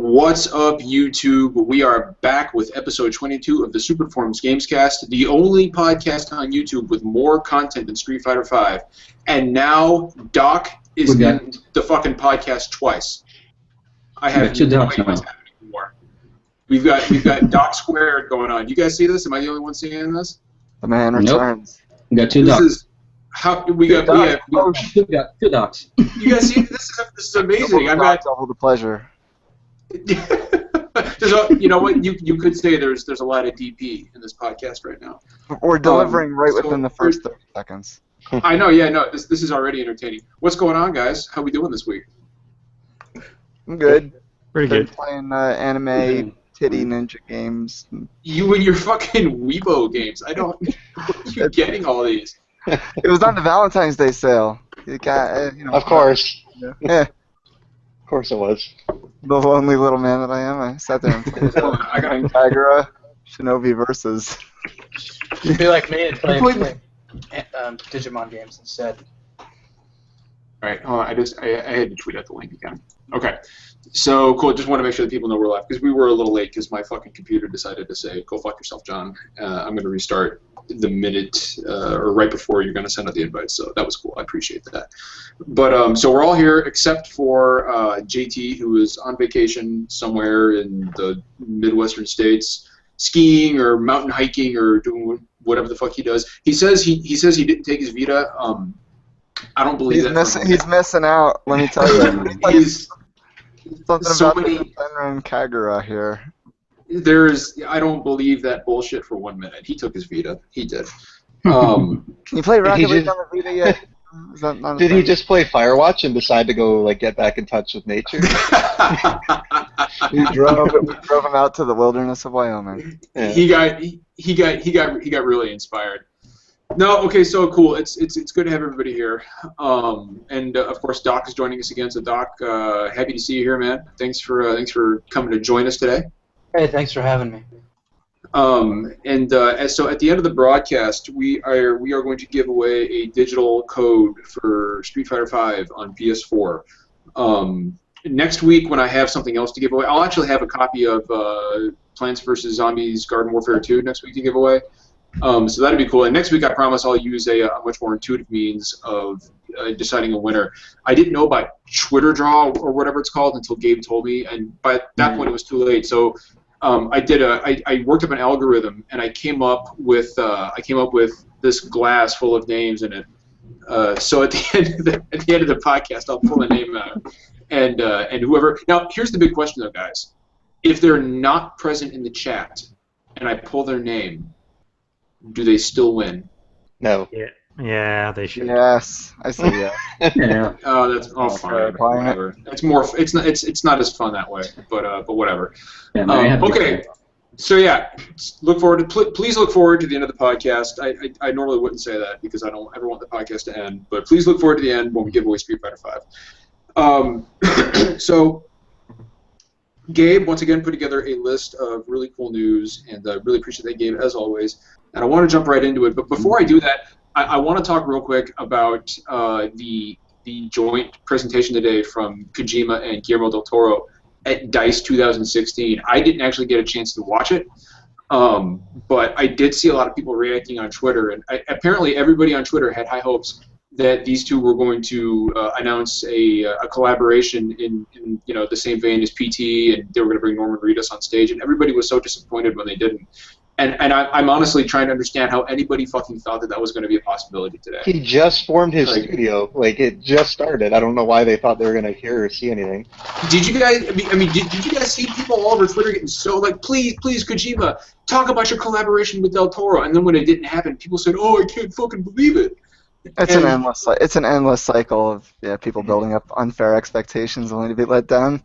What's up, YouTube? We are back with episode 22 of the Super Deformed Gamescast, the only podcast on YouTube with more content than Street Fighter V. And now Doc is in the fucking podcast twice. I have no idea what's happening anymore. We've got Doc Squared going on. You guys see this? Am I the only one seeing this? The man returns. Nope. We got two Docs. We got two Docs. You guys see this is amazing. I've got double the pleasure. You know what? You could say there's a lot of DP in this podcast right now. We're delivering within the first 30 seconds. I know, yeah, no, this is already entertaining. What's going on, guys? How we doing this week? I'm good. Pretty good. Playing anime titty ninja games. You and your fucking Weibo games. I don't. You're getting all these. It was on the Valentine's Day sale. You got, Of course. Yeah. Of course it was. The lonely little man that I am, I sat there and played Kagura Shinobi Versus. You'd be like me and play Digimon games instead. Alright, hold on, I had to tweet out the link again. Okay, so cool, just want to make sure that people know we're live, because we were a little late because my fucking computer decided to say, go fuck yourself, John. I'm going to restart the minute, or right before you're going to send out the invite, so that was cool, I appreciate that. But, so we're all here except for JT, who is on vacation somewhere in the Midwestern states, skiing or mountain hiking or doing whatever the fuck he does. He says he didn't take his Vita. I don't believe that. He's missing out, let me tell you. He's something so about many, Senran and Kagura here. I don't believe that bullshit for 1 minute. He took his Vita. He did. Can you play Rocket League on the Vita yet? Is that not Did he just play Firewatch and decide to go get back in touch with nature? We drove him out to the wilderness of Wyoming. Yeah. He got really inspired. No, okay, so cool. It's good to have everybody here. And of course, Doc is joining us again. So Doc, happy to see you here, man. Thanks for coming to join us today. Hey, thanks for having me. So at the end of the broadcast, we are going to give away a digital code for Street Fighter V on PS4. Next week, when I have something else to give away, I'll actually have a copy of Plants vs. Zombies Garden Warfare 2 next week to give away. So that'd be cool. And next week, I promise I'll use a much more intuitive means of deciding a winner. I didn't know about Twitter Draw or whatever it's called until Gabe told me, and by that point, it was too late. So I worked up an algorithm, and I came up with this glass full of names in it. So at the end of the podcast, I'll pull a name out, and whoever. Now, here's the big question, though, guys. If they're not present in the chat, and I pull their name, do they still win? No. Yeah, they should. Yes, I say yeah. Yeah. Oh, that's fine. Whatever. It's not as fun that way, but whatever. Yeah, okay. So yeah, look forward to please look forward to the end of the podcast. I normally wouldn't say that because I don't ever want the podcast to end, but please look forward to the end when we give away Street Fighter V. So Gabe once again put together a list of really cool news, and I really appreciate that, Gabe, as always. And I want to jump right into it, but before I do that, I want to talk real quick about the joint presentation today from Kojima and Guillermo del Toro at DICE 2016. I didn't actually get a chance to watch it, but I did see a lot of people reacting on Twitter, and apparently everybody on Twitter had high hopes that these two were going to announce a collaboration in the same vein as PT, and they were going to bring Norman Reedus on stage, and everybody was so disappointed when they didn't. And I'm honestly trying to understand how anybody fucking thought that was going to be a possibility today. He just formed his studio. It just started. I don't know why they thought they were going to hear or see anything. Did you guys? Did you guys see people all over Twitter getting so please, Kojima, talk about your collaboration with Del Toro? And then when it didn't happen, people said, "Oh, I can't fucking believe it." It's an endless cycle of people building up unfair expectations only to be let down.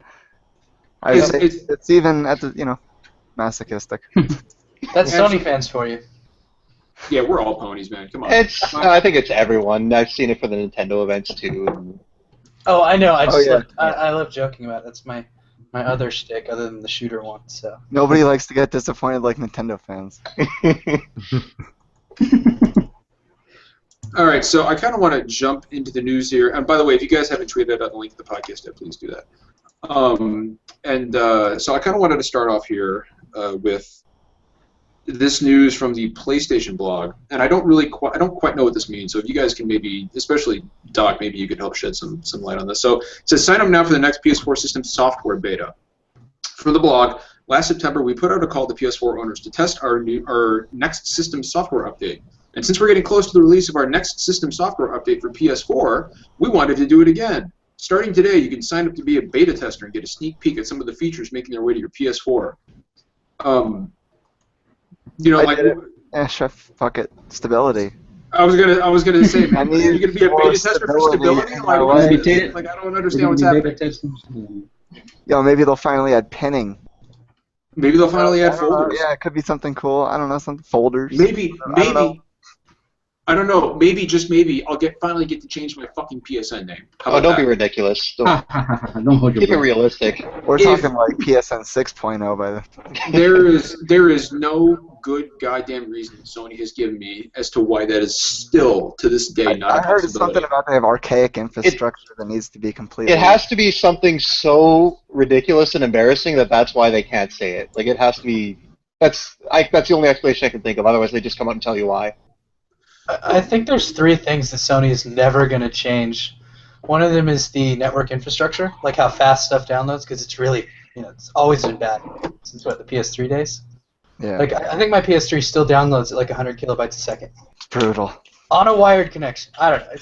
It's even at the masochistic. That's Sony fans for you. Yeah, we're all ponies, man. Come on. I think it's everyone. I've seen it for the Nintendo events too. Oh, I know. I love joking about it. That's my other shtick, other than the shooter one. So nobody likes to get disappointed like Nintendo fans. All right, so I kind of want to jump into the news here. And by the way, if you guys haven't tweeted out the link to the podcast yet, please do that. So I kind of wanted to start off here with this news from the PlayStation blog, and I don't quite know what this means. So if you guys can maybe, especially Doc, maybe you could help shed some light on this. So it says sign up now for the next PS4 system software beta. From the blog, last September we put out a call to PS4 owners to test our next system software update. And since we're getting close to the release of our next system software update for PS4, we wanted to do it again. Starting today, you can sign up to be a beta tester and get a sneak peek at some of the features making their way to your PS4. You know, sure, fuck it, stability. I was gonna say, man, are you gonna be a beta tester for stability? Like, I don't understand what's happening. Yo, maybe they'll finally add pinning. Maybe they'll finally add folders. Yeah, it could be something cool. I don't know, some folders. Maybe. I don't know. Maybe, just maybe, I'll finally get to change my fucking PSN name. Don't be ridiculous. Don't hold your Keep it realistic. We're talking like PSN 6.0 by the. There is no good goddamn reason Sony has given me as to why that is still to this day not. I heard something about they have archaic infrastructure that needs to be completed. It has to be something so ridiculous and embarrassing that's why they can't say it. Like, it has to be. That's the only explanation I can think of. Otherwise, they just come out and tell you why. I think there's three things that Sony is never going to change. One of them is the network infrastructure, like how fast stuff downloads, because it's really, it's always been bad since the PS3 days. Yeah. Like, I think my PS3 still downloads at like 100 kilobytes a second. It's brutal. On a wired connection. I don't know.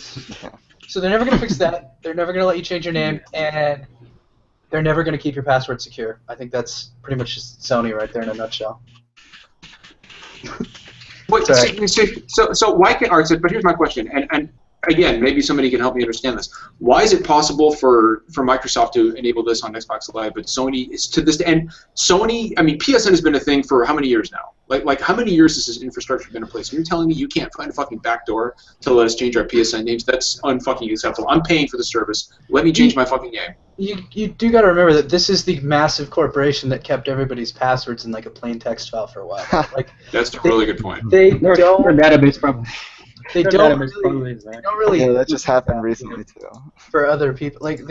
So they're never going to fix that. They're never going to let you change your name, and they're never going to keep your password secure. I think that's pretty much just Sony right there in a nutshell. So why can't? All right, but here's my question, and again, maybe somebody can help me understand this. Why is it possible for Microsoft to enable this on Xbox Live, but Sony is to this end? Sony, I mean, PSN has been a thing for how many years now? Like how many years has this infrastructure been in place? And you're telling me you can't find a fucking backdoor to let us change our PSN names? That's unfucking acceptable. I'm paying for the service. Let me change my fucking name. You do got to remember that this is the massive corporation that kept everybody's passwords in like a plain text file for a while. Like that's a really good point. They don't. Their database problem. They don't really. Yeah, that just happened recently too. For other people, like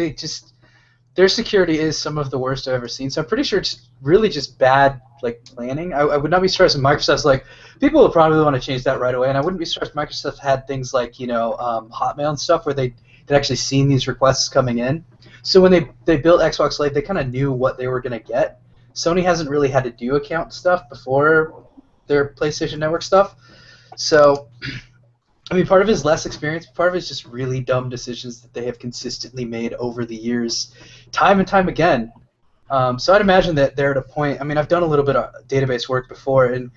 their security is some of the worst I've ever seen. So I'm pretty sure it's really just bad like planning. I would not be surprised if Microsoft's like people will probably want to change that right away, and I wouldn't be surprised if Microsoft had things like Hotmail and stuff where they'd actually seen these requests coming in. So when they built Xbox Live, they kind of knew what they were going to get. Sony hasn't really had to do account stuff before their PlayStation Network stuff. So, I mean, part of it is less experience, part of it is just really dumb decisions that they have consistently made over the years, time and time again. So I'd imagine that they're at a point, I mean, I've done a little bit of database work before, and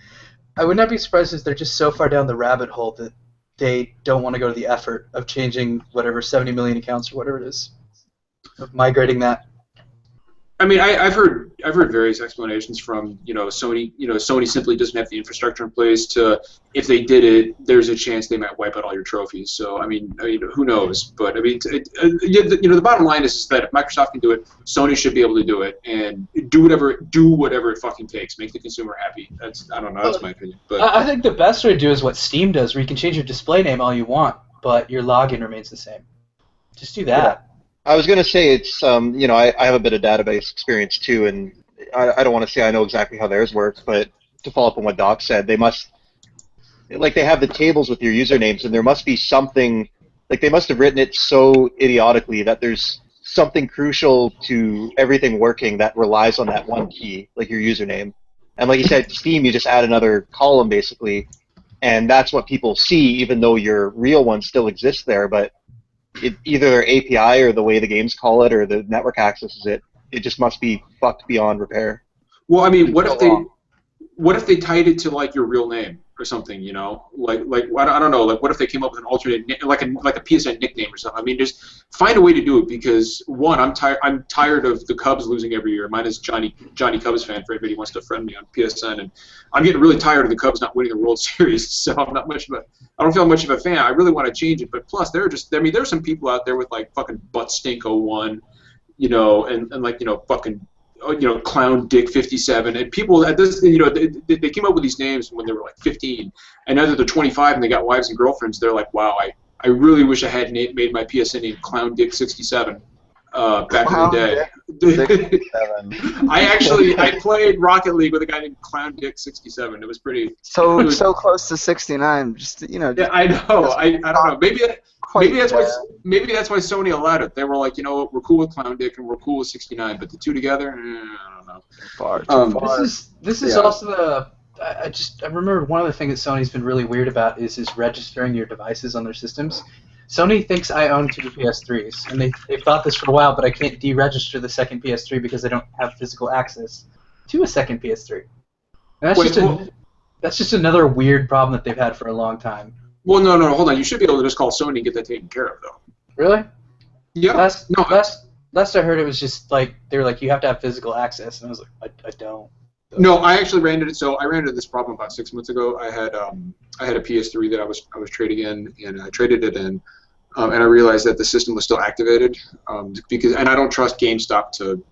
I would not be surprised if they're just so far down the rabbit hole that they don't want to go to the effort of changing whatever 70 million accounts or whatever it is. Of migrating that. I mean, I've heard various explanations from Sony. Sony simply doesn't have the infrastructure in place to. If they did it, there's a chance they might wipe out all your trophies. So I mean, who knows? But I mean, the bottom line is that if Microsoft can do it, Sony should be able to do it and do whatever it fucking takes. Make the consumer happy. I don't know. That's my opinion. But I think the best way to do is what Steam does, where you can change your display name all you want, but your login remains the same. Just do that. Yeah. I was going to say it's, I have a bit of database experience too, and I don't want to say I know exactly how theirs works, but to follow up on what Doc said, they have the tables with your usernames, and there must be something, like they must have written it so idiotically that there's something crucial to everything working that relies on that one key, like your username. And like you said, Steam, you just add another column basically, and that's what people see, even though your real one still exists there, but either their API or the way the games call it or the network accesses it, it just must be fucked beyond repair. Well, I mean, what if they tied it to like your real name or something? Like I don't know. Like, what if they came up with an alternate, like a PSN nickname or something? I mean, just find a way to do it because one, I'm tired of the Cubs losing every year. Mine is Johnny Cubs fan for everybody who wants to friend me on PSN, and I'm getting really tired of the Cubs not winning the World Series. So I don't feel much of a fan. I really want to change it, but plus there's some people out there with like fucking Butt Stink 01, and like fucking. Clown Dick 57, and people at this, they came up with these names when they were like 15, and now that they're 25 and they got wives and girlfriends, they're like, wow, I really wish I had made my PSN name Clown Dick 67. back in the day. 67. I played Rocket League with a guy named Clown Dick 67. It was pretty. So it was, so close to 69. Just Yeah, I know. I don't know. Maybe that's why Sony allowed it. They were like, you know what, we're cool with Clown Dick and we're cool with 69, but the two together, I don't know. Far too far. This is also the. I remember one other thing that Sony's been really weird about is registering your devices on their systems. Sony thinks I own 2 PS3s, and they've thought this for a while, but I can't deregister the second PS3 because I don't have physical access to a second PS3. And that's just another weird problem that they've had for a long time. Well, no, hold on. You should be able to just call Sony and get that taken care of, though. Really? Yeah. Last I heard, it was just like they were like, you have to have physical access, and I was like, I don't. No, I actually ran into So I ran into this problem about 6 months ago. I had a PS3 that I was trading in, and I traded it in, and I realized that the system was still activated and I don't trust GameStop to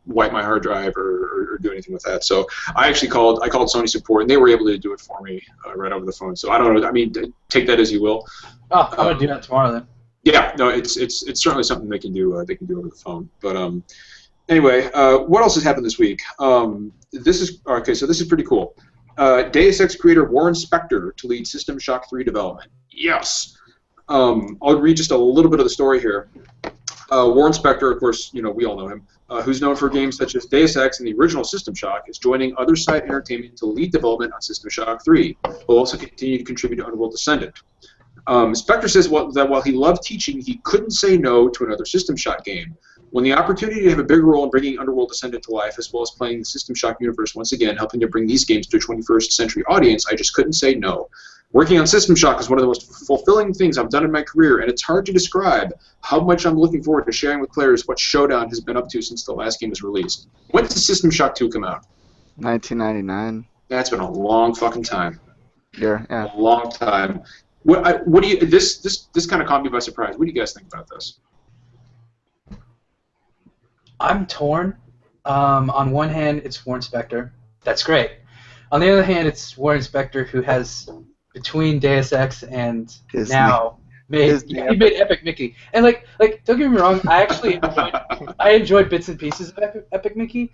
wipe my hard drive or do anything with that. So I called Sony support, and they were able to do it for me right over the phone. So I don't know. I mean, take that as you will. Oh, I'm gonna do that tomorrow then. Yeah, no, it's certainly something they can do. They can do over the phone. But anyway, what else has happened this week? This is pretty cool. Deus Ex creator Warren Spector to lead System Shock 3 development. Yes. I'll read just a little bit of the story here. Warren Spector, of course, we all know him, who's known for games such as Deus Ex and the original System Shock, is joining Other Side Entertainment to lead development on System Shock 3. He'll also continue to contribute to Underworld Descendant. Spector says that while he loved teaching, he couldn't say no to another System Shock game. When the opportunity to have a bigger role in bringing Underworld Descendant to life, as well as playing the System Shock universe once again, helping to bring these games to a 21st century audience, I just couldn't say no. Working on System Shock is one of the most fulfilling things I've done in my career, and it's hard to describe how much I'm looking forward to sharing with players what Showdown has been up to since the last game was released. When did System Shock 2 come out? 1999. That's been a long fucking time. Yeah. A long time. What do you? This kind of caught me by surprise. What do you guys think about this? I'm torn. On one hand, it's Warren Spector. That's great. On the other hand, it's Warren Spector who has, between Deus Ex and Disney. now, made Epic Mickey. And like, don't get me wrong, I enjoyed bits and pieces of Epic Mickey,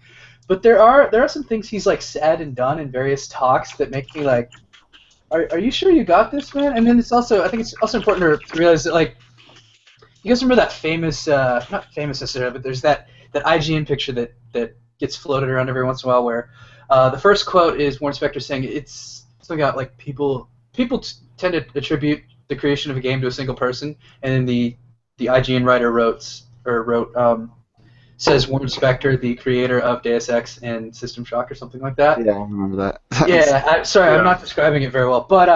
but there are some things he's like said and done in various talks that make me like, are you sure you got this, man? And then I think it's also important to realize that, like, you guys remember that famous, not famous necessarily, but there's that IGN picture that gets floated around every once in a while where the first quote is Warren Spector saying it's something about like people tend to attribute the creation of a game to a single person, and then the IGN writer wrote says Warren Spector, the creator of Deus Ex and System Shock or something like that. Yeah, I remember that. I'm not describing it very well, but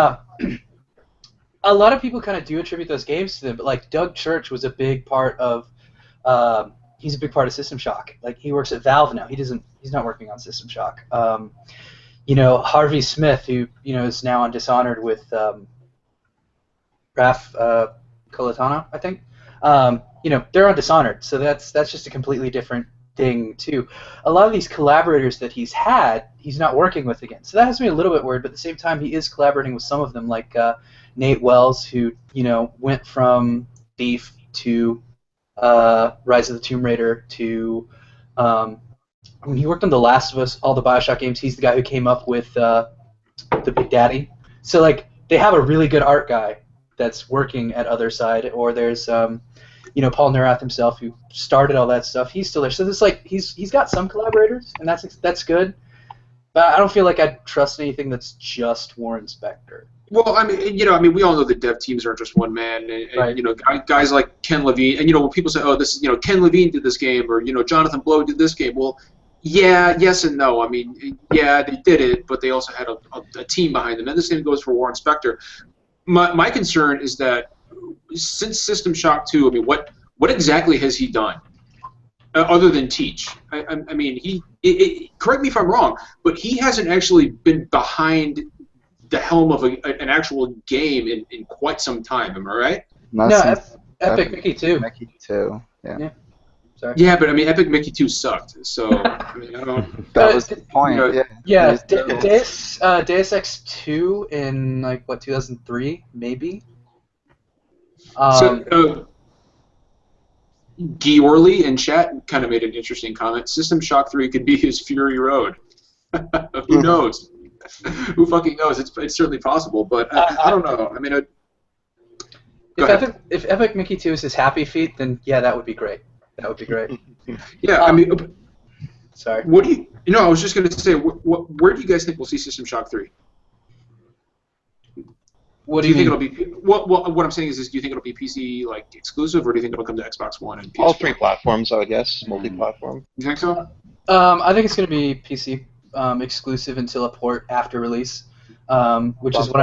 a lot of people kind of do attribute those games to them. But like Doug Church was a big part of. He's a big part of System Shock. Like he works at Valve now. He's not working on System Shock. Harvey Smith, who is now on Dishonored with Raph Colatano, I think. They're on Dishonored, so that's just a completely different thing too. A lot of these collaborators that he's had, he's not working with again. So that has me a little bit worried. But at the same time, he is collaborating with some of them, like Nate Wells, who went from Thief to Rise of the Tomb Raider to he worked on The Last of Us, all the BioShock games. He's the guy who came up with the Big Daddy. So like they have a really good art guy that's working at Other Side, or there's Paul Neurath himself who started all that stuff. He's still there. So there's like he's got some collaborators, and that's good. But I don't feel like I'd trust anything that's just Warren Spector. Well, we all know that dev teams aren't just one man, and Right. Guys like Ken Levine, and when people say, "Oh, this is Ken Levine did this game," or Jonathan Blow did this game. Well, yeah, yes and no. I mean, yeah, they did it, but they also had a team behind them, and the same goes for Warren Spector. My concern is that since System Shock 2, what exactly has he done other than teach? I mean, correct me if I'm wrong, but he hasn't actually been behind the helm of an actual game in quite some time. Am I right? No, Epic Mickey 2. Mickey 2, yeah. Sorry. Yeah, but Epic Mickey 2 sucked. So I don't. That was the point. Yeah, Deus Ex 2 in 2003 maybe. Georley in chat kind of made an interesting comment. System Shock 3 could be his Fury Road. Who knows? Who fucking knows? It's certainly possible, but I don't know. I mean, if Epic Mickey 2 is his happy feet, then yeah, that would be great. That would be great. Yeah, I mean, sorry. What do you? You know, I was just going to say, where do you guys think we'll see System Shock 3? What do you think it'll be? What I'm saying is, do you think it'll be PC like exclusive, or do you think it'll come to Xbox One and PS4? All 3 platforms, I would guess, multi-platform. You think so? I think it's going to be PC exclusive until a port after release, which is what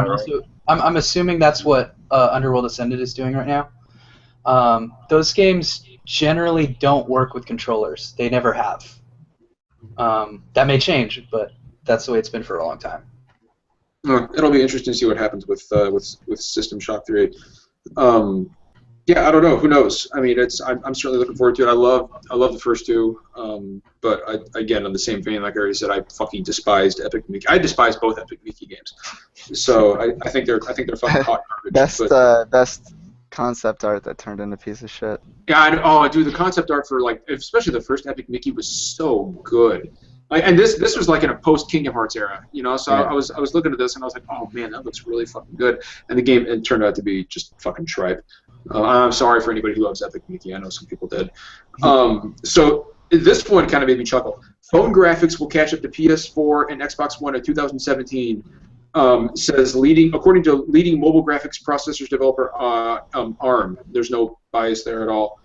I'm assuming that's what Underworld Ascended is doing right now. Those games generally don't work with controllers. They never have. That may change, but that's the way it's been for a long time. It'll be interesting to see what happens with System Shock 3. Yeah, I don't know. Who knows? I mean, I'm certainly looking forward to it. I love the first two, but again, on the same vein, like I already said, I fucking despised Epic Mickey. I despise both Epic Mickey games. So I think they're fucking hot garbage. Best concept art that turned into a piece of shit. Yeah, dude, the concept art for especially the first Epic Mickey was so good. And this was like in a post Kingdom Hearts era, you know. So yeah. I was looking at this and I was like, oh man, that looks really fucking good. And the game it turned out to be just fucking tripe. I'm sorry for anybody who loves Epic Mickey. I know some people did. So this one kind of made me chuckle. Phone graphics will catch up to PS4 and Xbox One in 2017. Says according to leading mobile graphics processors developer ARM. There's no bias there at all.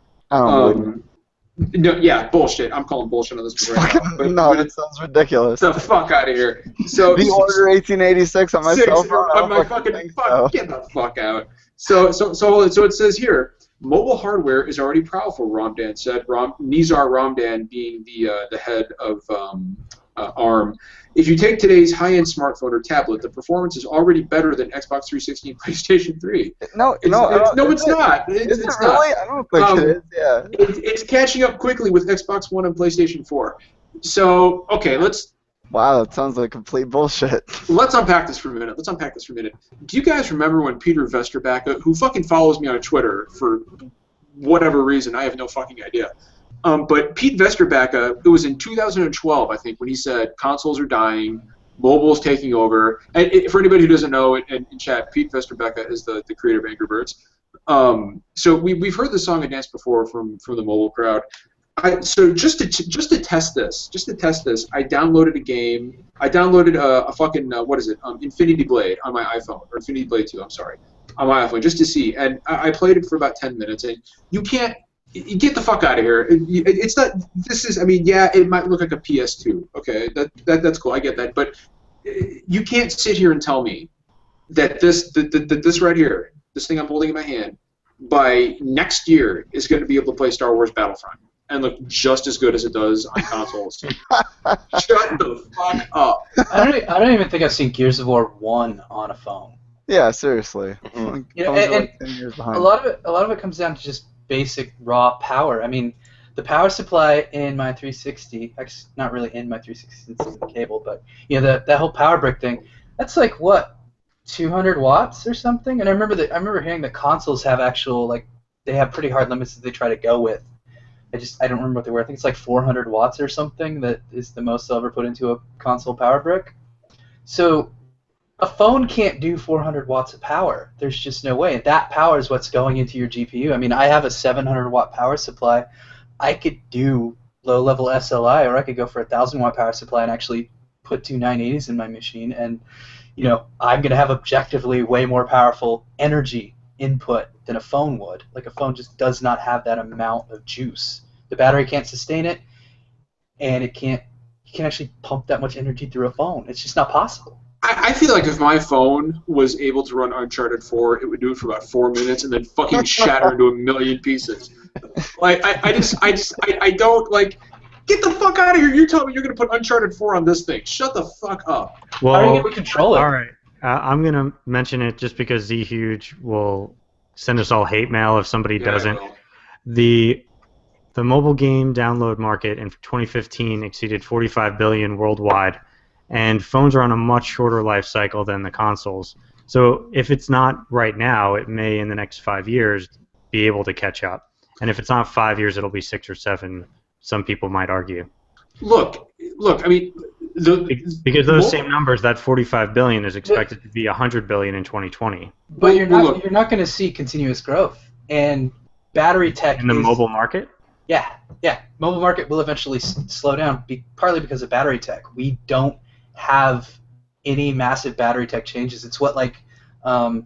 No, yeah, bullshit. I'm calling bullshit on this one right now. No, that sounds ridiculous. The fuck out of here. So the Order 1886 on my cell phone. On my fucking fuck. Get the fuck out. So it says here, mobile hardware is already powerful. Ramdan said. Nizar Ramdan being the head of ARM. If you take today's high-end smartphone or tablet, the performance is already better than Xbox 360 and PlayStation 3. It's not. It's not. Is it really? I don't think it is. Yeah. It's catching up quickly with Xbox One and PlayStation 4. So, okay, let's... Wow, that sounds like complete bullshit. Let's unpack this for a minute. Do you guys remember when Peter Vesterback, who fucking follows me on Twitter for whatever reason, I have no fucking idea, but Pete Vesterback, it was in 2012, I think, when he said consoles are dying, mobile's taking over. And for anybody who doesn't know, in chat, Pete Vesterback is the creator of Angry Birds. So we've heard the song and dance before from the mobile crowd. So just to test this, I downloaded a game. I downloaded a fucking Infinity Blade on my iPhone, or Infinity Blade 2. I'm sorry, on my iPhone, just to see. And I played it for about 10 minutes, and you can't. You get the fuck out of here. It's not. This is. I mean, yeah, it might look like a PS2. Okay, that's cool. I get that, but you can't sit here and tell me that this right here, this thing I'm holding in my hand, by next year is going to be able to play Star Wars Battlefront and look just as good as it does on consoles. Shut the fuck up. I don't even think I've seen Gears of War 1 on a phone. Yeah, seriously. You know, and 10 years behind. A lot of it comes down to just basic raw power. I mean, the power supply in my 360, actually not really in my 360, it's in the cable, but you know that whole power brick thing, that's like what, 200 watts or something? And I remember hearing that consoles have they have pretty hard limits that they try to go with. I don't remember what they were. I think it's like 400 watts or something that is the most they'll ever put into a console power brick. So a phone can't do 400 watts of power. There's just no way. And that power is what's going into your GPU. I mean, I have a 700 watt power supply. I could do low-level SLI, or I could go for a 1,000 watt power supply and actually put two 980s in my machine. And, you know, I'm going to have objectively way more powerful energy input than a phone would. Like, a phone just does not have that amount of juice. The battery can't sustain it, and you can't actually pump that much energy through a phone. It's just not possible. I feel like if my phone was able to run Uncharted 4, it would do it for about 4 minutes and then fucking shatter into a million pieces. Like, I don't, like, get the fuck out of here. You're telling me you're going to put Uncharted 4 on this thing. Shut the fuck up. Well, how are you going to control it? All right. I'm going to mention it just because Z-Huge will send us all hate mail if somebody doesn't. The mobile game download market in 2015 exceeded 45 billion worldwide, and phones are on a much shorter life cycle than the consoles. So if it's not right now, it may in the next 5 years be able to catch up. And if it's not 5 years, it'll be 6 or 7. Some people might argue. Look. I mean, because those same numbers, that 45 billion is expected to be 100 billion in 2020. But you're not going to see continuous growth, and battery tech in the mobile market. Yeah, mobile market will eventually slow down, partly because of battery tech. We don't have any massive battery tech changes. It's what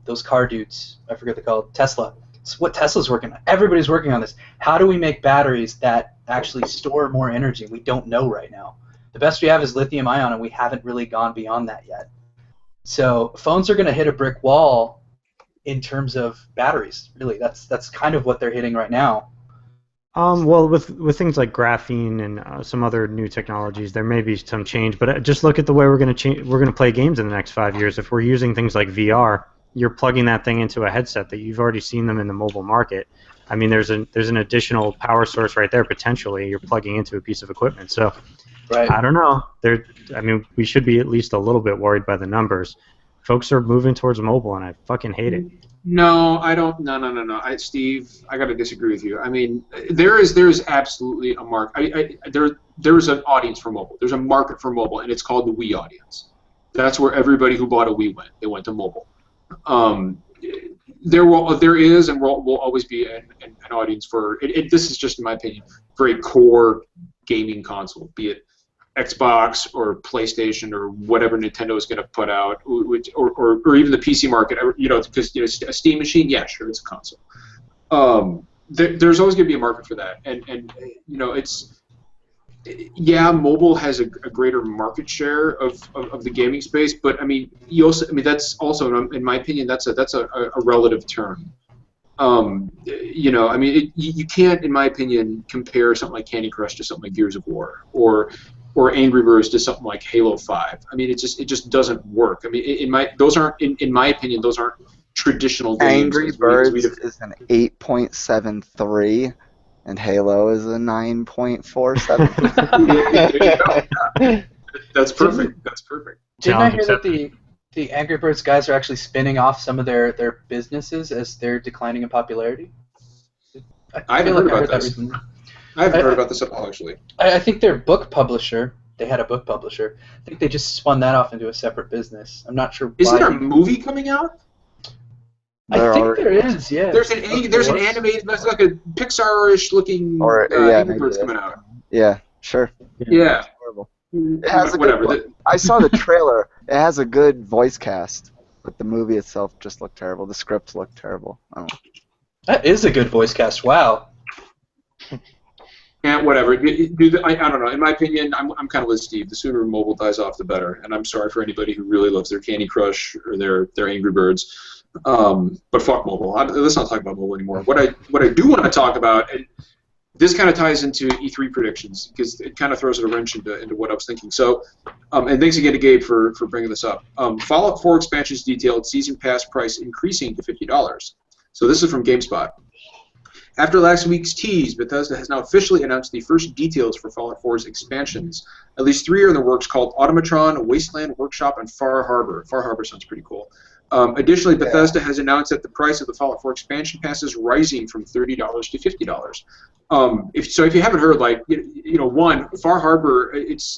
those car dudes, I forget what they're called, Tesla. It's what Tesla's working on. Everybody's working on this. How do we make batteries that actually store more energy? We don't know right now. The best we have is lithium ion, and we haven't really gone beyond that yet. So phones are going to hit a brick wall in terms of batteries. Really, that's kind of what they're hitting right now. Well, with things like graphene and some other new technologies, there may be some change. But just look at the way we're going to play games in the next 5 years. If we're using things like VR, you're plugging that thing into a headset that you've already seen them in the mobile market. I mean, there's an additional power source right there potentially. You're plugging into a piece of equipment. So, right. I don't know. We should be at least a little bit worried by the numbers. Folks are moving towards mobile, and I fucking hate it. No, I don't. No. Steve, I got to disagree with you. I mean, there is absolutely a market. There's an audience for mobile. There's a market for mobile, and it's called the Wii audience. That's where everybody who bought a Wii went. They went to mobile. There is and will always be an audience for it. This is just in my opinion for a core gaming console, be it Xbox or PlayStation or whatever Nintendo is going to put out, or even the PC market. Because a Steam machine, yeah, sure, it's a console. There's always going to be a market for that, and it's. Yeah, mobile has a greater market share of the gaming space, but that's also, in my opinion, that's a relative term. You can't, in my opinion, compare something like Candy Crush to something like Gears of War or Angry Birds to something like Halo 5. I mean, it just doesn't work. I mean, in my opinion, those aren't traditional games. Angry Birds is an 8.73. And Halo is a 9.47. That's perfect. Didn't I hear that the Angry Birds guys are actually spinning off some of their businesses as they're declining in popularity? I haven't heard about this. I haven't heard about this at all, actually. I think their book publisher, they had a book publisher, I think they just spun that off into a separate business. I'm not sure why. Isn't there a movie coming out? I think there is, yeah. There's an animated, that's like a Pixar-ish looking Angry Birds coming out. Yeah, sure. Yeah. It has I saw the trailer. It has a good voice cast, but the movie itself just looked terrible. The script looked terrible. That is a good voice cast. Wow. And whatever. I don't know. In my opinion, I'm kind of with Steve. The sooner mobile dies off, the better. And I'm sorry for anybody who really loves their Candy Crush or their Angry Birds. But fuck mobile. Let's not talk about mobile anymore. What I do want to talk about, and this kind of ties into E3 predictions because it kind of throws a wrench into what I was thinking. So, and thanks again to Gabe for bringing this up. Fallout 4 expansions detailed season pass price increasing to $50. So this is from GameSpot. After last week's tease, Bethesda has now officially announced the first details for Fallout 4's expansions. At least 3 are in the works called Automatron, Wasteland Workshop, and Far Harbor. Far Harbor sounds pretty cool. Additionally, Bethesda has announced that the price of the Fallout 4 expansion pass is rising from $30 to $50. If you haven't heard, Far Harbor,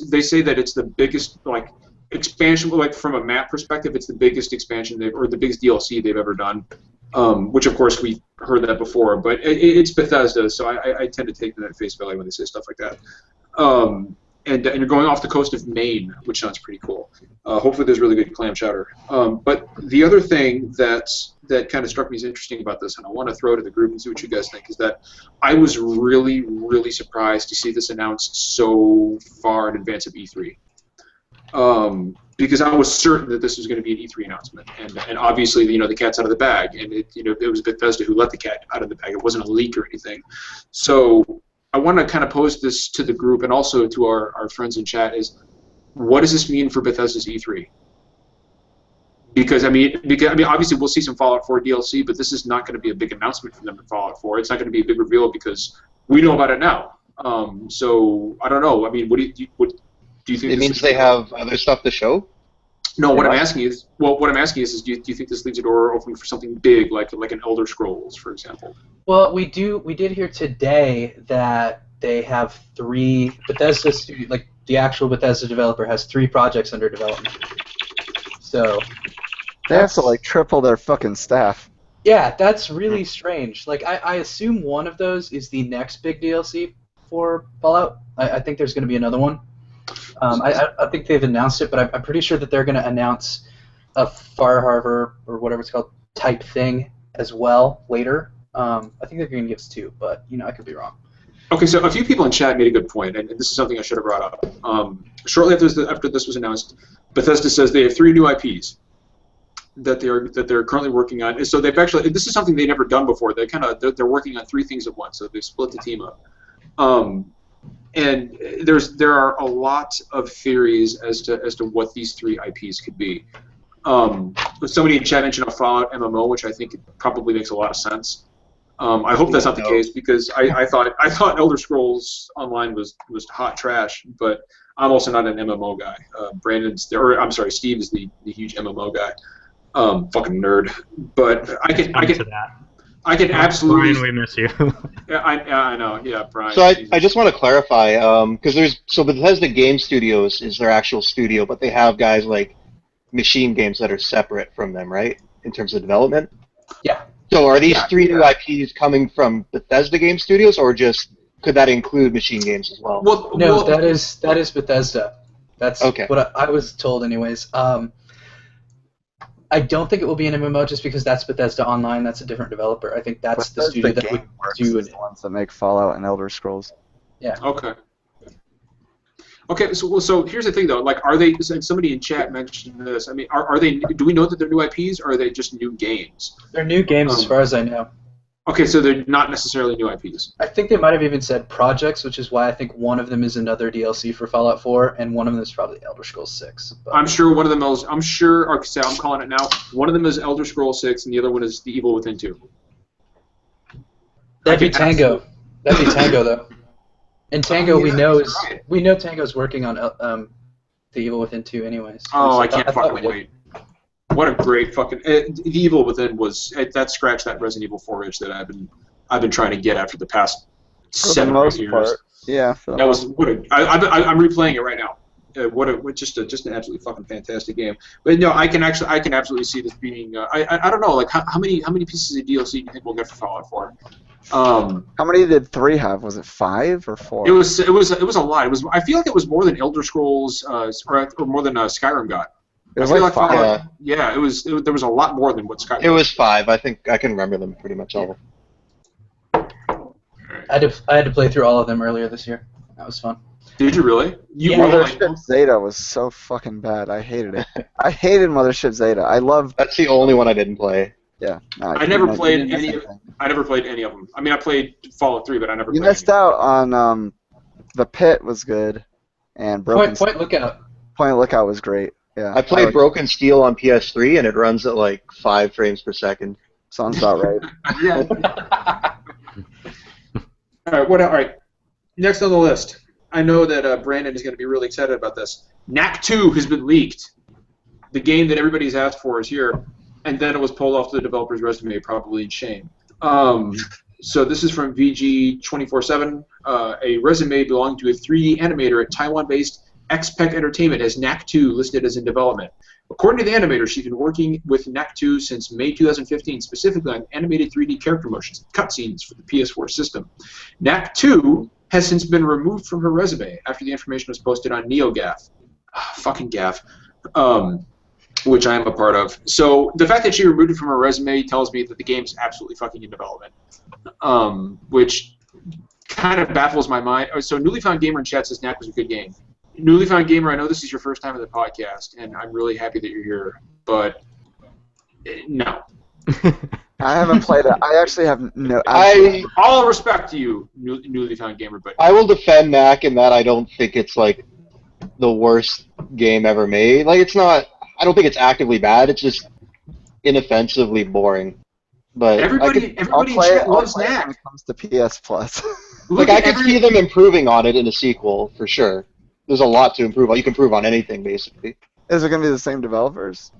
they say that it's the biggest expansion, from a map perspective, it's the biggest expansion the biggest DLC they've ever done. Which of course we've heard that before, but it's Bethesda, so I tend to take them at face value when they say stuff like that. And you're going off the coast of Maine, which sounds pretty cool. Hopefully there's really good clam chowder. But the other thing that kind of struck me as interesting about this, and I want to throw it to the group and see what you guys think, is that I was really, really surprised to see this announced so far in advance of E3. Because I was certain that this was going to be an E3 announcement, and obviously, the cat's out of the bag, and it was Bethesda who let the cat out of the bag. It wasn't a leak or anything. So I want to kind of pose this to the group and also to our friends in chat: is what does this mean for Bethesda's E3? Because obviously we'll see some Fallout 4 DLC, but this is not going to be a big announcement for them in Fallout 4. It's not going to be a big reveal because we know about it now. So I don't know. I mean, what do you think? It means they have other stuff to show? No, what I'm asking is, do you think this leaves a door open for something big, like an Elder Scrolls, for example? Well, we did hear today that they have 3 Bethesda like the actual Bethesda developer has 3 projects under development. So they have to like triple their fucking staff. Yeah, that's really strange. Like I assume one of those is the next big DLC for Fallout. I think there's going to be another one. I think they've announced it, but I'm pretty sure that they're going to announce a Fire Harbor or whatever it's called type thing as well later. I think they're going to give us 2, but I could be wrong. Okay, so a few people in chat made a good point, and this is something I should have brought up. Shortly after this was announced, Bethesda says they have 3 new IPs that they're currently working on. So they've actually, this is something they've never done before. They're working on 3 things at once. So they split the team up. And there are a lot of theories as to what these 3 IPs could be. Somebody in chat mentioned a Fallout MMO, which I think probably makes a lot of sense. I hope that's not the case, because I thought Elder Scrolls Online was hot trash, but I'm also not an MMO guy. Steve is the huge MMO guy. Fucking nerd. But I can absolutely. Brian, we miss you. Yeah, I know. Yeah, Brian. So I just want to clarify, because Bethesda Game Studios is their actual studio, but they have guys like Machine Games that are separate from them, right? In terms of development. Yeah. So are these 3 new IPs coming from Bethesda Game Studios, or could that include Machine Games as well? No, that is Bethesda. That's okay. What I was told, anyways. I don't think it will be an MMO just because that's Bethesda Online. That's a different developer. I think that's the studio that would do it. The ones that make Fallout and Elder Scrolls. Yeah. Okay. Okay. So here's the thing, though. Like, are they? And somebody in chat mentioned this. I mean, are they? Do we know that they're new IPs, or are they just new games? They're new games, as far as I know. Okay, so they're not necessarily new IPs. I think they might have even said projects, which is why I think one of them is another DLC for Fallout 4, and one of them is probably Elder Scrolls 6. But I'm sure one of them is. I'm calling it now. One of them is Elder Scrolls 6, and the other one is The Evil Within 2. That'd be Tango. That'd be Tango, though. And Tango, we know Tango's working on The Evil Within 2, anyways. Oh, I can't fucking wait. What a great fucking The Evil Within was that scratched that Resident Evil 4 itch that I've been trying to get after the past 7 years. Part, yeah. That was I'm replaying it right now. Just an absolutely fucking fantastic game. But no, I can absolutely see this being. I don't know, like how many pieces of DLC do you think we'll get for Fallout 4? How many did 3 have? Was it 5 or 4? It was a lot. I feel like it was more than Elder Scrolls or more than Skyrim got. It was like 5. Yeah, there was a lot more than what Skyrim. It was 5. I think I can remember them pretty much all. I had to play through all of them earlier this year. That was fun. Did you really? Mothership Zeta was so fucking bad. I hated it. I hated Mothership Zeta. That's the only one I didn't play. Yeah. No, I never played any of them. I mean, I played Fallout 3, but I never. You missed out on The Pit was good, and Broken Point Lookout. Point Lookout was great. Yeah. I played Broken Steel on PS3, and it runs at like 5 frames per second. Sounds about right. Yeah. All right. Next on the list, I know that Brandon is going to be really excited about this. Knack 2 has been leaked. The game that everybody's asked for is here, and then it was pulled off the developer's resume, probably in shame. So this is from VG247. A resume belonging to a 3D animator at Taiwan-based XPEC Entertainment has Knack 2 listed as in development. According to the animator, she's been working with Knack 2 since May 2015, specifically on animated 3D character motions and cutscenes for the PS4 system. Knack 2 has since been removed from her resume after the information was posted on NeoGAF. Fucking GAF. Which I am a part of. So the fact that she removed it from her resume tells me that the game's absolutely fucking in development. Which kind of baffles my mind. So Newly Found Gamer in chat says Knack was a good game. Newly Found Gamer, I know this is your first time on the podcast, and I'm really happy that you're here, but no. I haven't played it. I actually have no. All respect to you, Newly Found Gamer, but I will defend Knack in that I don't think it's like the worst game ever made. Like it's not. I don't think it's actively bad. It's just inoffensively boring. But everybody loves Knack when it comes to PS Plus. Like I could see them improving on it in a sequel for sure. There's a lot to improve on. You can improve on anything basically. Is it going to be the same developers?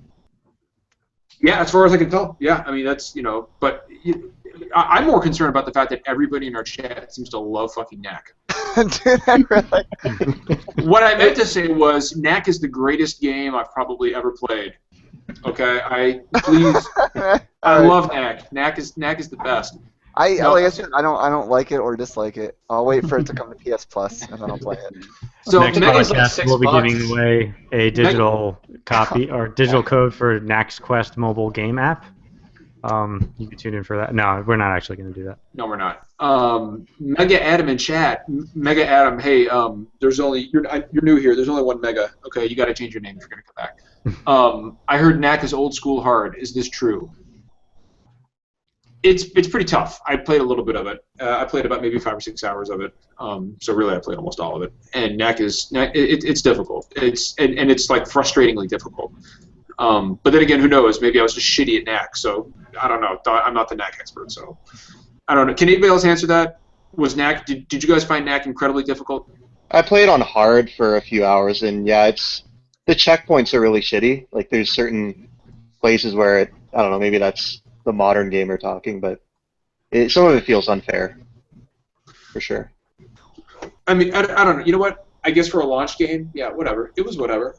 Yeah, as far as I can tell. Yeah, I mean that's but I'm more concerned about the fact that everybody in our chat seems to love fucking Knack. Dude, I really... What I meant to say was Knack is the greatest game I've probably ever played. Okay, I love Knack. Knack is the best. Like I said, I don't like it or dislike it. I'll wait for it to come to PS Plus and then I'll play it. So next Mega's podcast, we'll be giving away a digital copy or digital code for Knack's Quest mobile game app. You can tune in for that. No, we're not actually going to do that. No, we're not. Mega Adam in chat. Mega Adam, hey, there's only you're new here. There's only one Mega. Okay, you got to change your name if you're going to come back. I heard Knack is old school hard. Is this true? It's pretty tough. I played a little bit of it. I played about maybe 5 or 6 hours of it. So really, I played almost all of it. And Knack is it's difficult. It's like frustratingly difficult. But then again, who knows? Maybe I was just shitty at Knack. So I don't know. I'm not the Knack expert. So I don't know. Can anybody else answer that? Was Knack? Did you guys find Knack incredibly difficult? I played on hard for a few hours, and yeah, the checkpoints are really shitty. Like there's certain places where I don't know. Maybe that's the modern gamer talking, but some of it feels unfair, for sure. I mean, I don't know. You know what? I guess for a launch game, yeah, whatever. It was whatever.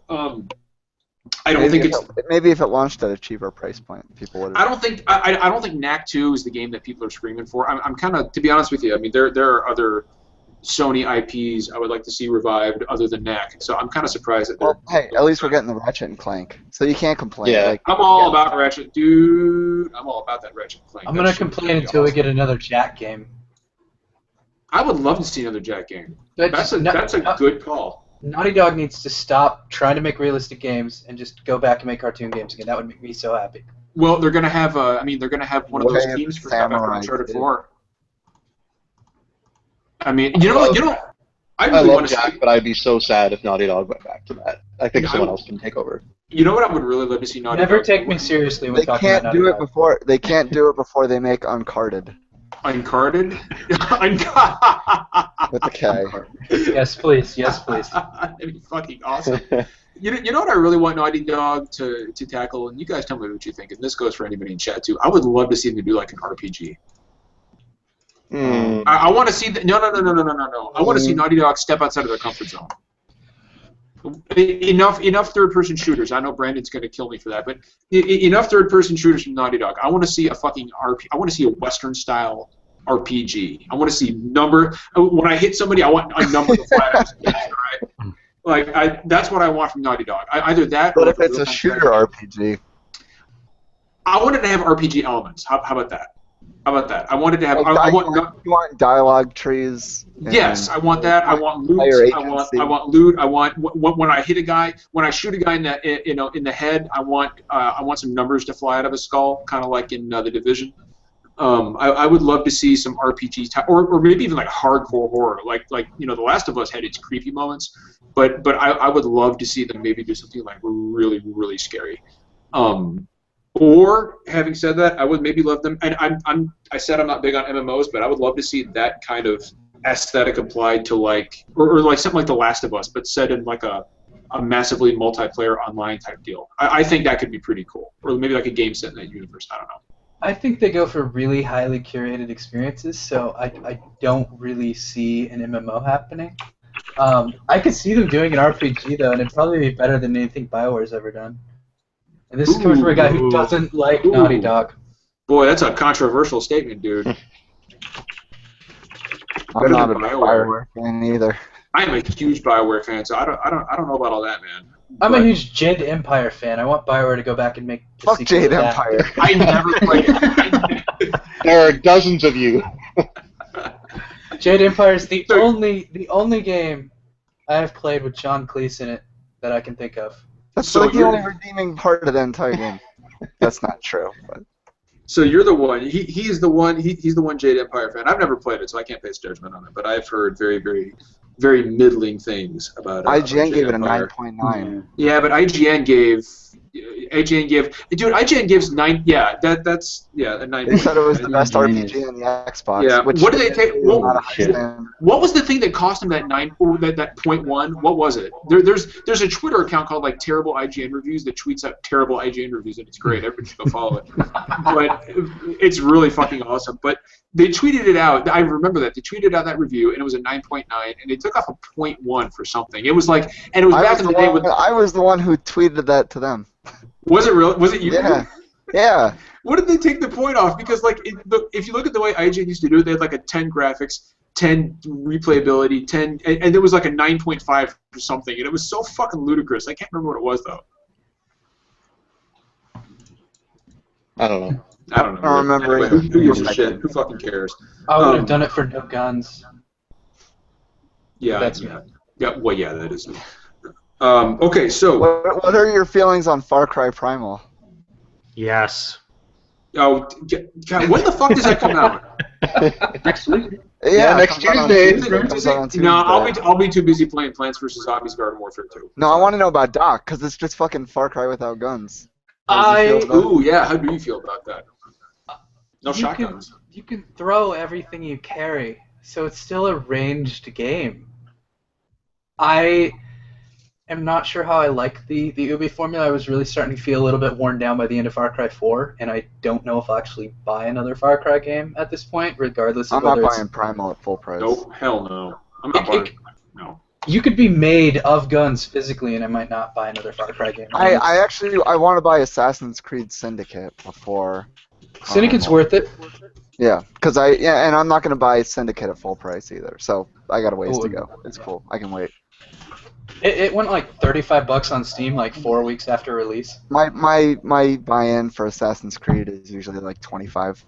I don't think maybe if it launched at a cheaper price point, people would. I don't think Knack 2 is the game that people are screaming for. I'm kind of, to be honest with you. I mean, there are other Sony IPs I would like to see revived other than Knack. So I'm kind of surprised that they're... Well, hey, at least we're getting the Ratchet and Clank, so you can't complain. Yeah. Like, I'm all about Ratchet, dude. I'm all about that Ratchet and Clank. I'm gonna complain until we get another Jack game. I would love to see another Jack game. But That's a good call. Naughty Dog needs to stop trying to make realistic games and just go back and make cartoon games again. That would make me so happy. Well, they're gonna have they're gonna have one of those teams for Uncharted 4. I mean, you know, I really love want to Jack, see, but I'd be so sad if Naughty Dog went back to that. I think someone else can take over. You know what I would really love to see Naughty Dog? Never take me seriously when they talking about can't do Naughty it Dog. before. They can't do it before they make Uncarded Uncarded? with the K. Yes, please. Yes, please. That'd be fucking awesome. You know what I really want Naughty Dog to tackle, and you guys tell me what you think, and this goes for anybody in chat too. I would love to see them do like an RPG. I want to see no. I want to see Naughty Dog step outside of their comfort zone. Enough third-person shooters. I know Brandon's going to kill me for that, but enough third-person shooters from Naughty Dog. I want to see a fucking I want to see a Western-style RPG. I want to see number. When I hit somebody, I want a number to fly out. Right? Like that's what I want from Naughty Dog. Either that. But or if it's a shooter RPG, I wanted to have RPG elements. How about that? How about that? I wanted to have. Like, you want dialogue trees. Yes, I want that. I want loot. I want loot. I want when I hit a guy, when I shoot a guy in the in the head, I want some numbers to fly out of his skull, kind of like in The Division. I would love to see some RPG or maybe even like hardcore horror, like The Last of Us had its creepy moments, but I would love to see them maybe do something like really really scary. Or having said that, I would maybe love them, and I said I'm not big on MMOs, but I would love to see that kind of aesthetic applied to like or like something like The Last of Us, but set in like a massively multiplayer online type deal. I think that could be pretty cool, or maybe like a game set in that universe. I don't know. I think they go for really highly curated experiences, so I don't really see an MMO happening. I could see them doing an RPG though, and it'd probably be better than anything BioWare's ever done. And this is coming from a guy who doesn't like Naughty Dog. Boy, that's a controversial statement, dude. I'm not a BioWare fan either. I am a huge BioWare fan, so I don't know about all that, man. I'm a huge Jade Empire fan. I want BioWare to go back and make the Fuck sequel to Jade that. Empire. I never played it. There are dozens of you. Jade Empire is the only game I have played with John Cleese in it that I can think of. That's like the only redeeming part of the entire game. That's not true. But. So you're the one. He's the one. He's the one Jade Empire fan. I've never played it, so I can't pass judgment on it. But I've heard very, very, very middling things about it. IGN gave it a 9.9. Yeah, but IGN gave IGN give, dude. IGN gives 9. Yeah, that's a 9. They said it was the best IGN RPG in the Xbox. Yeah. Which What did they take? shit. What was the thing that cost him that 9? That .1? What was it? There's a Twitter account called like Terrible IGN Reviews that tweets out terrible IGN reviews, and it's great. Everybody should go follow it. But it's really fucking awesome. But they tweeted it out. I remember that they tweeted out that review, and it was a 9.9, and they took off a .1 for something. It was like, and it was back in the day with. I was the one who tweeted that to them. Was it real? Was it you? Yeah. Yeah. What did they take the point off? Because like, if you look at the way IGN used to do it, they had like a 10 graphics, 10 replayability, 10, and there was like a 9.5 or something, and it was so fucking ludicrous. I can't remember what it was though. I don't know. I don't know. I don't remember Anyway, either. who gives a shit? Who fucking cares? I would have done it for no guns. Yeah. That's yeah. Well, yeah, that is. Okay, so. What are your feelings on Far Cry Primal? Yes. Oh, God, when the fuck does that come out? Next week. Yeah, next it comes out on Tuesday. Tuesday. It comes out on Tuesday. No, I'll be too busy playing Plants vs Zombies Garden Warfare 2. No, I want to know about Doc, because it's just fucking Far Cry without guns. How does he feel about it? Ooh, yeah. How do you feel about that? No shotguns. You can throw everything you carry, so it's still a ranged game. I am not sure how I like the Ubi formula. I was really starting to feel a little bit worn down by the end of Far Cry 4, and I don't know if I'll actually buy another Far Cry game at this point, regardless of I'm whether not it's... buying Primal at full price. Nope, hell no. I'm not buying. No. You could be made of guns physically, and I might not buy another Far Cry game. I want to buy Assassin's Creed Syndicate before. Syndicate's worth it. Yeah, and I'm not gonna buy Syndicate at full price either. So I got a ways to go. It's cool. I can wait. It went like $35 on Steam like 4 weeks after release. My buy-in for Assassin's Creed is usually like 25.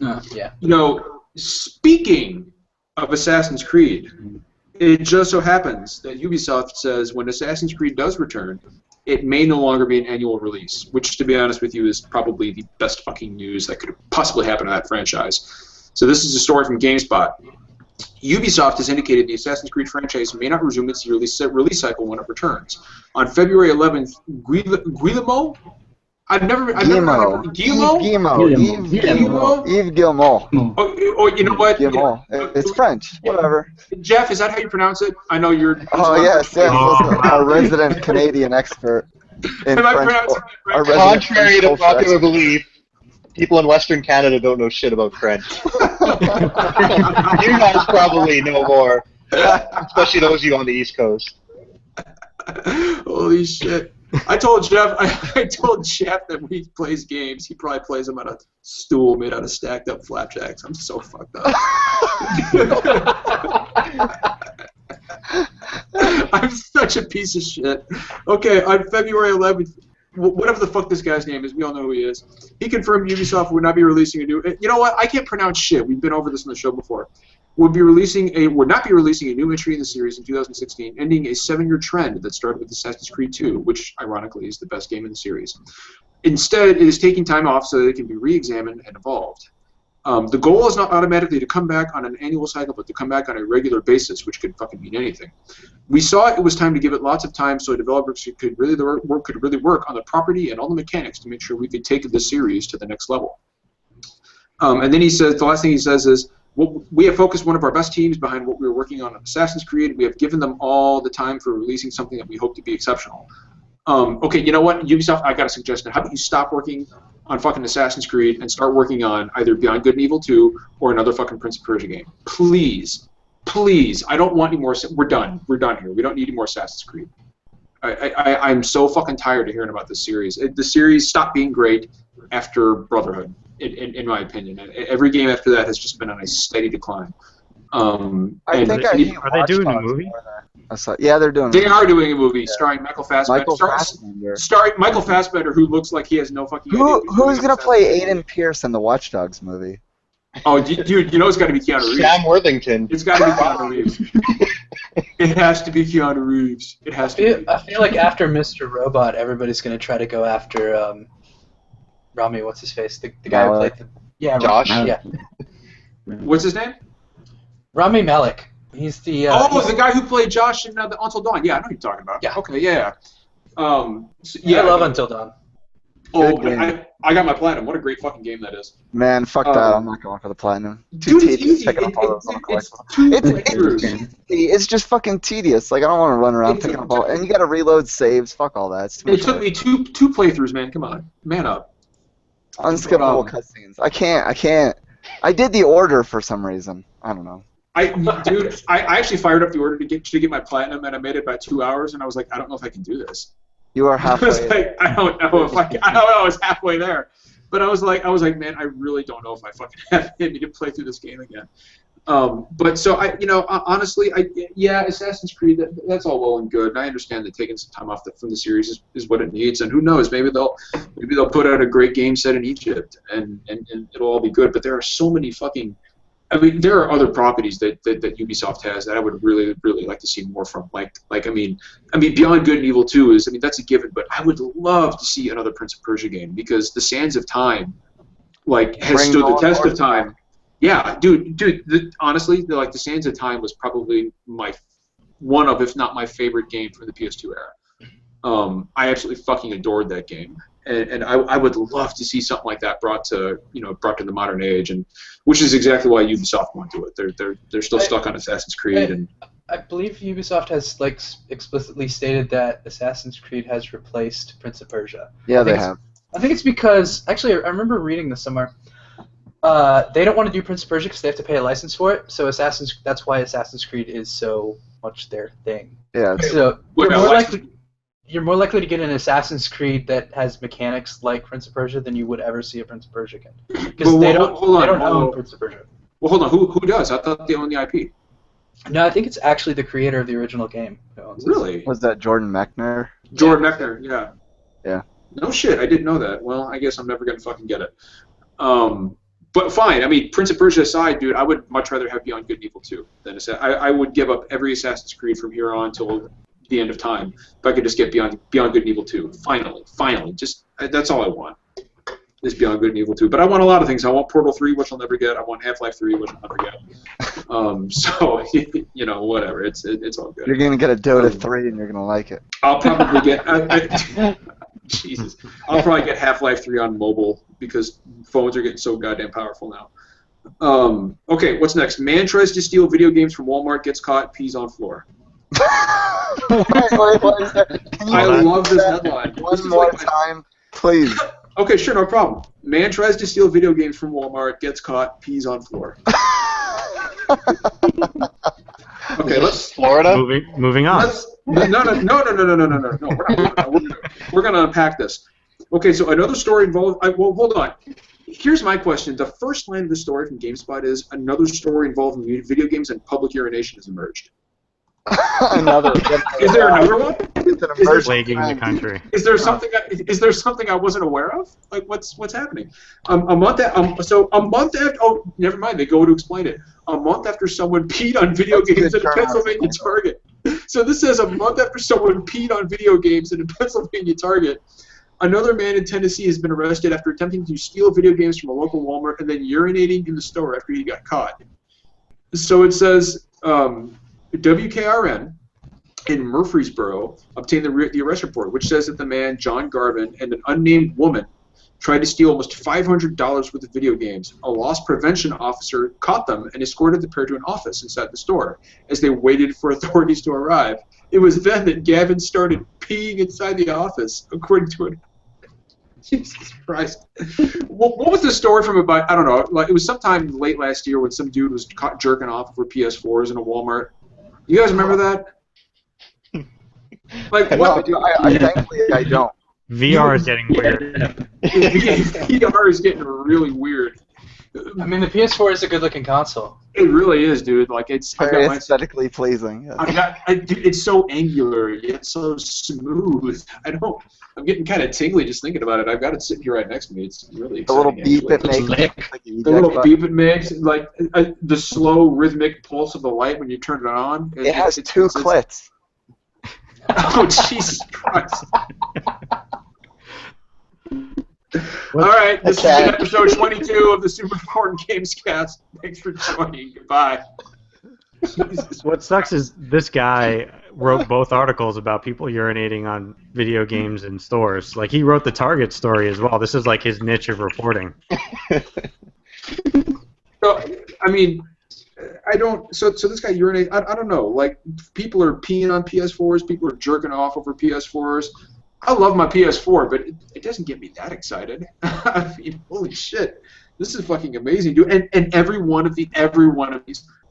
Yeah. You know, speaking of Assassin's Creed, it just so happens that Ubisoft says when Assassin's Creed does return, it may no longer be an annual release, which, to be honest with you, is probably the best fucking news that could possibly happen to that franchise. So this is a story from GameSpot. Ubisoft has indicated the Assassin's Creed franchise may not resume its release cycle when it returns. On February 11th, Guillermo? Yves Guillemot. Oh, you know what? Guillemot. It's French. Whatever. Jeff, is that how you pronounce it? I know you're. Oh yes, our resident Canadian expert in Am I French. pronouncing it right? Contrary to popular belief, people in Western Canada don't know shit about French. You guys probably know more, especially those of you on the East Coast. Holy shit. I told Jeff that when he plays games, he probably plays them on a stool made out of stacked up flapjacks. I'm so fucked up. I'm such a piece of shit. Okay, on February 11th, whatever the fuck this guy's name is, we all know who he is. He confirmed Ubisoft would not be releasing a new. You know what? I can't pronounce shit. We've been over this on the show before. Would not be releasing a new entry in the series in 2016, ending a 7-year trend that started with Assassin's Creed 2, which ironically is the best game in the series. Instead, it is taking time off so that it can be re-examined and evolved. The goal is not automatically to come back on an annual cycle, but to come back on a regular basis, which could fucking mean anything. We saw it was time to give it lots of time so developers could really work on the property and all the mechanics to make sure we could take the series to the next level. And then he says, the last thing he says is, we have focused one of our best teams behind what we were working on Assassin's Creed. We have given them all the time for releasing something that we hope to be exceptional. Okay, you know what, Ubisoft, I got a suggestion. How about you stop working on fucking Assassin's Creed and start working on either Beyond Good and Evil 2 or another fucking Prince of Persia game. Please. Please. I don't want any more. We're done. We're done here. We don't need any more Assassin's Creed. I'm so fucking tired of hearing about this series. The series stopped being great after Brotherhood, in my opinion. Every game after that has just been on a steady decline. Are they doing a movie? Yeah, they're doing. They are doing a movie starring Michael Fassbender. Starring Michael Fassbender, who looks like he has no fucking idea. Who's gonna play Aiden Pierce in the Watch Dogs movie? Oh, dude, you know it's got to be Keanu Reeves. Sam Worthington. It's got to be Keanu Reeves. It has to be Keanu Reeves. It has to be. I feel like after Mr. Robot, everybody's gonna try to go after Rami. What's his face? The guy who played Josh. Yeah. What's his name? Rami Malek. He's the. The guy who played Josh in Until Dawn. Yeah, I know who you're talking about. Yeah. Okay. Yeah. I love Until Dawn. Oh, Good game. I got my platinum. What a great fucking game that is. Man, fuck that. I'm not going for the platinum. Dude, it's tedious easy. picking up all those little It's collectibles. 2 It's playthroughs. it's just fucking tedious. Like I don't want to run around It picking took- up all, and you gotta reload saves. Fuck all that. It's too It much took work. me two playthroughs, man. Come on, man up. Unskippable cutscenes. I can't. I did the order for some reason. I don't know. Dude, I actually fired up the order to get my platinum, and I made it by 2 hours, and I was like, I don't know if I can do this. You are I was halfway. like, I don't know if I can. I was halfway there, but I was like, man, I really don't know if I fucking have it in me to play through this game again. But so honestly, Assassin's Creed, that's all well and good, and I understand that taking some time off from the series is what it needs, and who knows, maybe they'll put out a great game set in Egypt, and it'll all be good. But there are so many fucking, I mean, there are other properties that Ubisoft has that I would really, really like to see more from. Like I mean, Beyond Good and Evil 2 is, I mean, that's a given, but I would love to see another Prince of Persia game because the Sands of Time, has stood the test of time. Yeah, dude. Honestly, the Sands of Time was probably one of, if not my favorite game from the PS2 era. I absolutely fucking adored that game, and I would love to see something like that brought to the modern age, and which is exactly why Ubisoft won't do it. They're still stuck on Assassin's Creed, and I believe Ubisoft has explicitly stated that Assassin's Creed has replaced Prince of Persia. Yeah, they have. I think it's because actually I remember reading this somewhere. They don't want to do Prince of Persia because they have to pay a license for it. So that's why Assassin's Creed is so much their thing. Yeah. So you're more likely to get an Assassin's Creed that has mechanics like Prince of Persia than you would ever see a Prince of Persia game. Because they don't own Prince of Persia. Well, hold on. Who does? I thought they own the IP. No, I think it's actually the creator of the original game who owns it. Really? Was that Jordan Mechner? Jordan Mechner, yeah. Yeah. No shit, I didn't know that. Well, I guess I'm never gonna fucking get it. But fine. I mean, Prince of Persia aside, dude, I would much rather have Beyond Good and Evil 2 than I would give up every Assassin's Creed from here on till the end of time if I could just get Beyond Good and Evil 2. Finally, just that's all I want. Is Beyond Good and Evil 2. But I want a lot of things. I want Portal 3, which I'll never get. I want Half-Life 3, which I'll never get. So whatever. It's all good. You're gonna get a Dota 3 and you're gonna like it. I'll probably get. Jesus. I'll probably get Half-Life 3 on mobile because phones are getting so goddamn powerful now. Okay, what's next? Man tries to steal video games from Walmart, gets caught, pees on floor. What is that? I love this headline. One more time, please. Okay, sure, no problem. Man tries to steal video games from Walmart, gets caught, pees on floor. Okay, let's Florida. Moving on. No. We're gonna unpack this. Okay, so another story involved. Well, hold on. Here's my question. The first line of the story from GameSpot is another story involving video games and public urination has emerged. Another. Is there another one? It's an emergency. Plaguing the country. Is there something I wasn't aware of? Like what's happening? A month after. Oh, never mind. They go to explain it. A month after someone peed on video games at a Pennsylvania Target. So this says a month after someone peed on video games at a Pennsylvania Target, another man in Tennessee has been arrested after attempting to steal video games from a local Walmart and then urinating in the store after he got caught. So it says WKRN in Murfreesboro obtained the arrest report, which says that the man, John Garvin, and an unnamed woman tried to steal almost $500 worth of video games. A loss prevention officer caught them and escorted the pair to an office inside the store as they waited for authorities to arrive. It was then that Gavin started peeing inside the office, according to it. Jesus Christ. What was the story from about, I don't know, like it was sometime late last year when some dude was caught jerking off for PS4s in a Walmart. You guys remember that? Like, what? Thankfully, I don't. VR is getting weird. VR is getting really weird. I mean, the PS4 is a good-looking console. It really is, dude. Like it's Very aesthetically pleasing. Yes. Dude, it's so angular yet so smooth. I'm getting kind of tingly just thinking about it. I've got it sitting here right next to me. It's really exciting. The little beep it makes. The little beep it makes, like the slow rhythmic pulse of the light when you turn it on. It has two clits. Oh Jesus Christ! All right, this has been episode 22 of the Super Important Gamescast. Thanks for joining. Goodbye. What sucks is this guy wrote both articles about people urinating on video games in stores. Like, he wrote the Target story as well. This is like his niche of reporting. So, I mean, I don't. So this guy urinates. I don't know. Like, people are peeing on PS4s. People are jerking off over PS4s. I love my PS4, but it doesn't get me that excited. I mean, holy shit, this is fucking amazing, dude. And every one of these,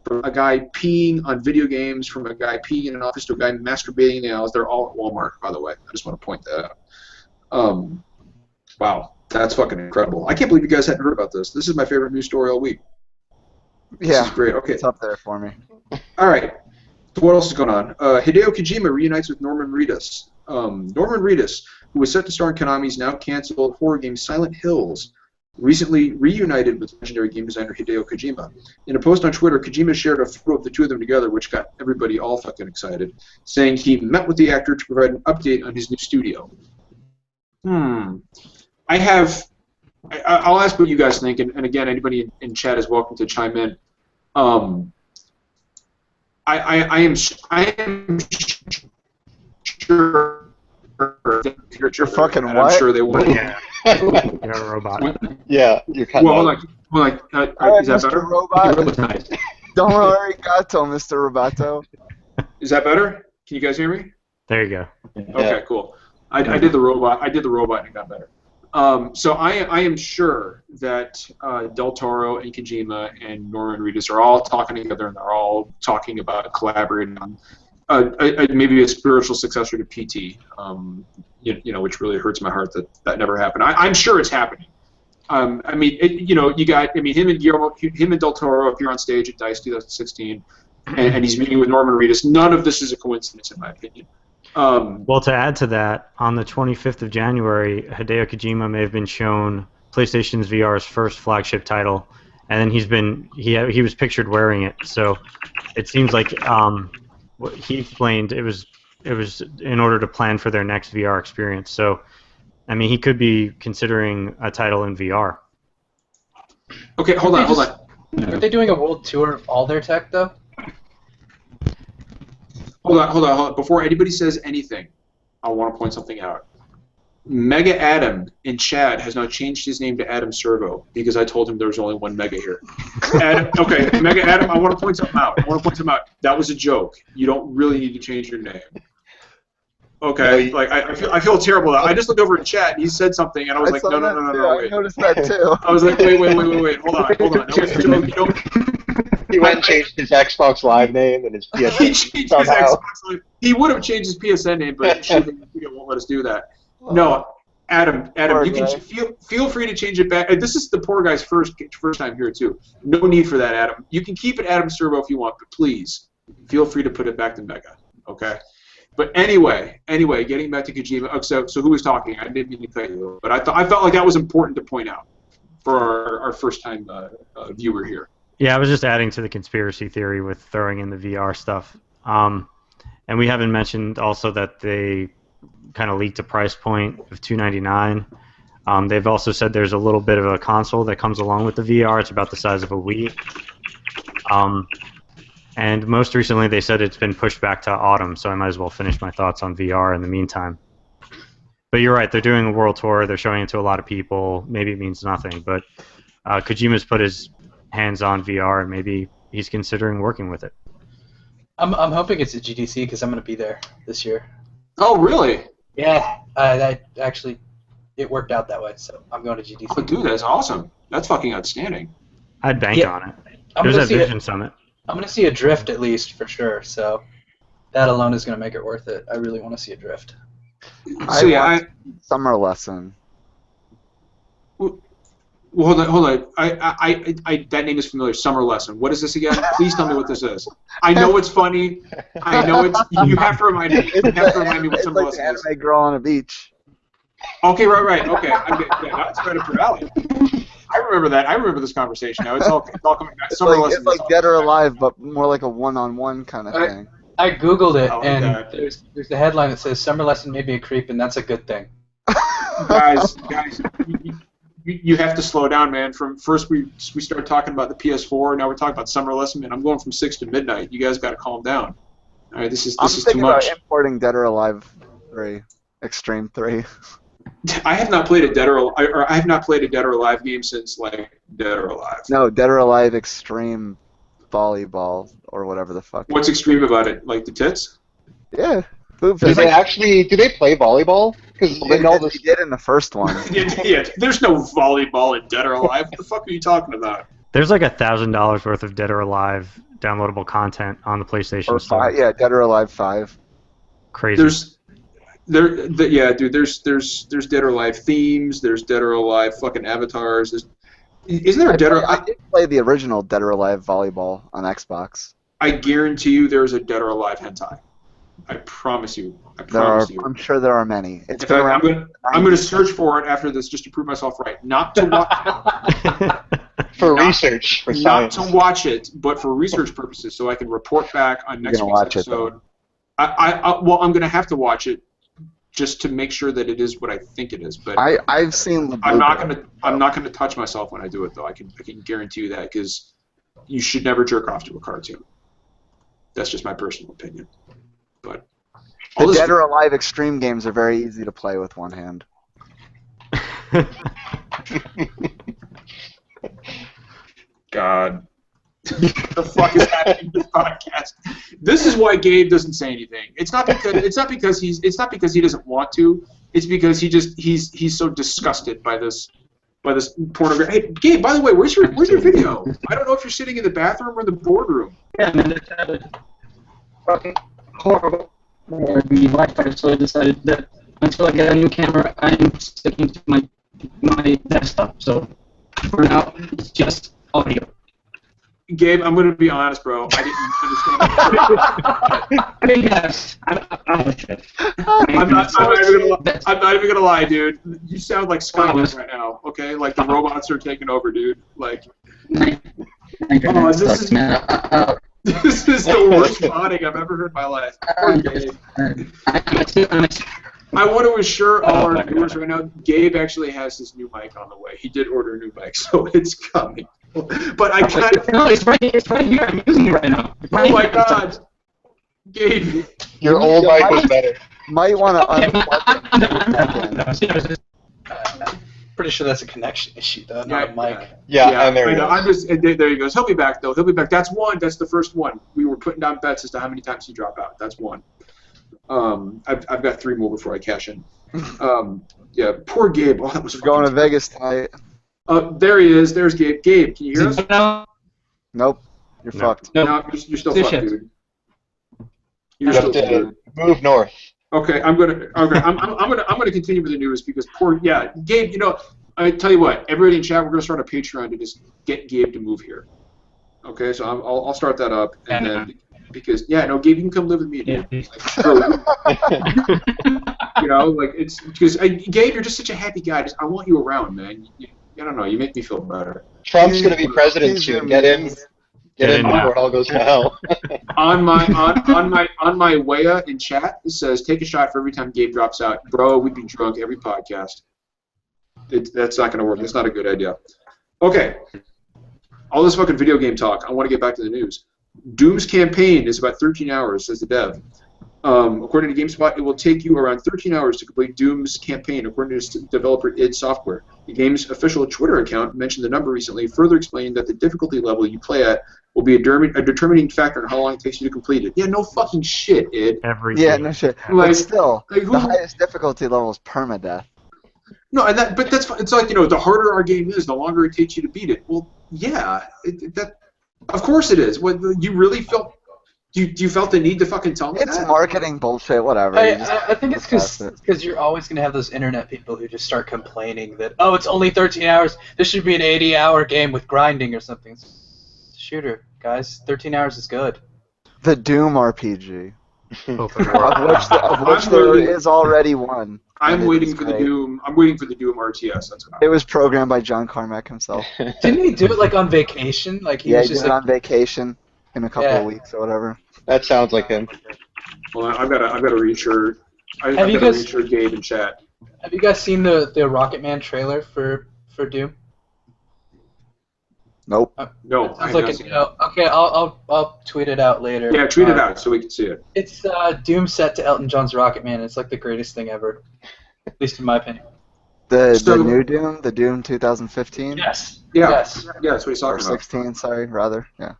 from a guy peeing on video games, from a guy peeing in an office to a guy masturbating nails, they're all at Walmart, by the way. I just want to point that out. Wow, that's fucking incredible. I can't believe you guys hadn't heard about this. This is my favorite news story all week. This is great. Okay. It's up there for me. All right. So what else is going on? Hideo Kojima reunites with Norman Reedus. Norman Reedus, who was set to star in Konami's now-canceled horror game Silent Hills, recently reunited with legendary game designer Hideo Kojima. In a post on Twitter, Kojima shared a photo of the two of them together, which got everybody all fucking excited, saying he met with the actor to provide an update on his new studio. I'll ask what you guys think, and again, anybody in chat is welcome to chime in. I am sure. You're fucking what? what? I'm sure they will. Yeah. You're a robot. Yeah, you're cutting Well, out. hold on. Alright, Is that Mr. better? Robot. Don't worry, gato, Mr. Roboto. Is that better? Can you guys hear me? There you go. Okay, cool. I did the robot. and it got better. So I am sure that Del Toro and Kojima and Norman Reedus are all talking together, and they're all talking about collaborating on maybe a spiritual successor to PT. Which really hurts my heart that never happened. I'm sure it's happening. Him and Del Toro appear on stage at DICE 2016, and he's meeting with Norman Reedus. None of this is a coincidence, in my opinion. Well, to add to that, on the 25th of January, Hideo Kojima may have been shown PlayStation's VR's first flagship title, and then he was pictured wearing it. So it seems like what he explained it was in order to plan for their next VR experience. So, I mean, he could be considering a title in VR. Okay, hold on. Are they doing a world tour of all their tech, though? Hold on. Before anybody says anything, I want to point something out. Mega Adam in chat has now changed his name to Adam Servo because I told him there was only one Mega here. Mega Adam, I want to point something out. That was a joke. You don't really need to change your name. Okay, I feel terrible. I just looked over in chat and he said something and I was like, no, wait. I noticed that too. I was like, wait. Hold on. That was a joke. He went and changed his Xbox Live name and his PSN. He changed his Xbox Live. He would have changed his PSN name, but they won't let us do that. No, Adam, you can feel free to change it back. This is the poor guy's first time here too. No need for that, Adam. You can keep it Adam Servo if you want, but please feel free to put it back to Mega. Okay. But anyway, getting back to Kojima. So who was talking? I didn't mean to cut you, but I felt like that was important to point out for our first time viewer here. Yeah, I was just adding to the conspiracy theory with throwing in the VR stuff. And we haven't mentioned also that they kind of leaked a price point of $299. They've also said there's a little bit of a console that comes along with the VR. It's about the size of a Wii. And most recently they said it's been pushed back to autumn, so I might as well finish my thoughts on VR in the meantime. But you're right, they're doing a world tour, they're showing it to a lot of people. Maybe it means nothing, but Kojima's put his hands on VR and maybe he's considering working with it. I'm hoping it's at GDC because I'm going to be there this year. Oh, really? Yeah, it worked out that way, so I'm going to GDC. Oh, dude, that's awesome. That's fucking outstanding. I'd bank on it. I'm It was gonna at see Vision Summit. I'm going to see a drift at least for sure, so that alone is going to make it worth it. I really want to see a drift. Summer Lesson. Well, hold on. That name is familiar. Summer Lesson. What is this again? Please tell me what this is. I know it's funny. I know it's. You have to remind me. You have to remind me what Summer Lesson is. It's like anime girl on a beach. Okay, right. Okay, that's right up your alley. I remember that. I remember this conversation. Now it's all coming back. Summer Lesson. It's like Dead or Alive, but more like a one-on-one kind of thing. I googled it, and God. there's the headline that says Summer Lesson may be a creep, and that's a good thing. Guys, you have to slow down, man. From first we started talking about the PS4, now we're talking about Summer Lesson, and I'm going from 6 to midnight. You guys got to calm down. All right, this is I'm too thinking much. about importing Dead or Alive 3, Extreme 3. I have not played a Dead or I have not played a Dead or Alive game since like Dead or Alive. No, Dead or Alive Extreme Volleyball or whatever the fuck. What's extreme about it? Like the tits? Yeah, boob Do they physics. actually? Do they play volleyball? Because They in all this, did in the first one. Yeah, there's no volleyball in Dead or Alive. What the fuck are you talking about? There's like $1,000 worth of Dead or Alive downloadable content on the PlayStation Or Store. 5, yeah, Dead or Alive 5. Crazy. Yeah, dude. There's Dead or Alive themes. There's Dead or Alive fucking avatars. Isn't there a Dead or? I did play the original Dead or Alive Volleyball on Xbox. I guarantee you, there's a Dead or Alive hentai. I promise you. I promise you. I'm sure there are many. It's In been fact, around I'm going to search for it after this just to prove myself right. Not to watch. for Not- research, for Not science. to watch it, but for research purposes, so I can report back on next gonna week's watch it, episode. Well, I'm going to have to watch it just to make sure that it is what I think it is. But I've seen the I'm not going to touch myself when I do it, though. I can guarantee you that, because you should never jerk off to a cartoon. That's just my personal opinion. But all The this, Dead or Alive Extreme games are very easy to play with one hand. God. What the fuck is happening in this podcast? This is why Gabe doesn't say anything. It's not because he doesn't want to. It's because he's so disgusted by this pornography. Hey, Gabe, by the way, where's your video? I don't know if you're sitting in the bathroom or the boardroom. Yeah, man, it's fucking horrible. Where we Wi-Fi, so I decided that until I get a new camera, I'm sticking to my desktop. So for now, it's just audio. Gabe, I'm gonna be honest, bro. I didn't understand. I mean, yes, I'm a shit. I'm not even gonna lie, dude. You sound like Skynet right now. Okay, like the robots are taking over, dude. Like, oh, this is this is the worst modding I've ever heard in my life. Poor Gabe. I want to assure all our viewers right now, Gabe actually has his new mic on the way. He did order a new mic, so it's coming. But I kind of... No, it's right here. I'm using it right now. Oh my God. Gabe. Your old mic was better. Might want to Pretty sure that's a connection issue, though, not a mic. Yeah, and there I you know. go. I'm just, there he goes. He'll be back, though. He'll be back. That's one. That's the first one. We were putting down bets as to how many times he dropped out. That's one. I've got 3 more before I cash in. Yeah, poor Gabe. Oh, that was going to Vegas tonight. There he is. There's Gabe. Gabe, can you hear us? Nope. You're fucked. No, you're still fucked, dude. You're You still have to fucked. move north. Okay, I'm gonna continue with the news because Gabe. You know, I tell you what, everybody in chat, we're gonna start a Patreon to just get Gabe to move here. Okay, so I'll start that up, and then because Gabe, you can come live with me. Dude. You know, like it's because Gabe, you're just such a happy guy. I want you around, man. I don't know, you make me feel better. Trump's going to be president soon. Get in before it all goes to hell. on my Waya in chat, it says take a shot for every time Gabe drops out. Bro, we'd be drunk every podcast. That's not going to work. That's not a good idea. Okay. All this fucking video game talk. I want to get back to the news. Doom's campaign is about 13 hours, says the dev. According to GameSpot, it will take you around 13 hours to complete Doom's campaign, according to developer id Software. The game's official Twitter account mentioned the number recently, further explaining that the difficulty level you play at will be a determining factor in how long it takes you to complete it. Yeah, no fucking shit, id. Yeah, no shit. Like, but still, like the highest difficulty level is permadeath. No, but that's it's like, the harder our game is, the longer it takes you to beat it. Well, yeah, of course it is. What you really felt? You felt the need to fucking tell me It's that? marketing bullshit, whatever. I think it's because you're always going to have those internet people who just start complaining that, oh, it's only 13 hours, this should be an 80-hour game with grinding or something. Shooter, guys, 13 hours is good. The Doom RPG. of which there is already one. I'm waiting for the Doom. I'm waiting for the Doom RTS. That's what it was programmed by John Carmack himself. Didn't he do it like on vacation? Like he was he just did it on vacation in a couple of weeks or whatever. That sounds like him. Well, I've got to reassure. I've got to reassure Gabe in chat. Have you guys seen the Rocket Man trailer for Doom? Nope. No, I Sounds have like not a seen no. Okay, I'll tweet it out later. it. Yeah, tweet it out so we can see it. It's Doom set to Elton John's Rocket Man. It's like the greatest thing ever, at least in my opinion. The So- new Doom, the Doom 2015 Yes. Yeah, Yes. yeah, that's what he's or talking about. 16, sorry, rather. Yeah.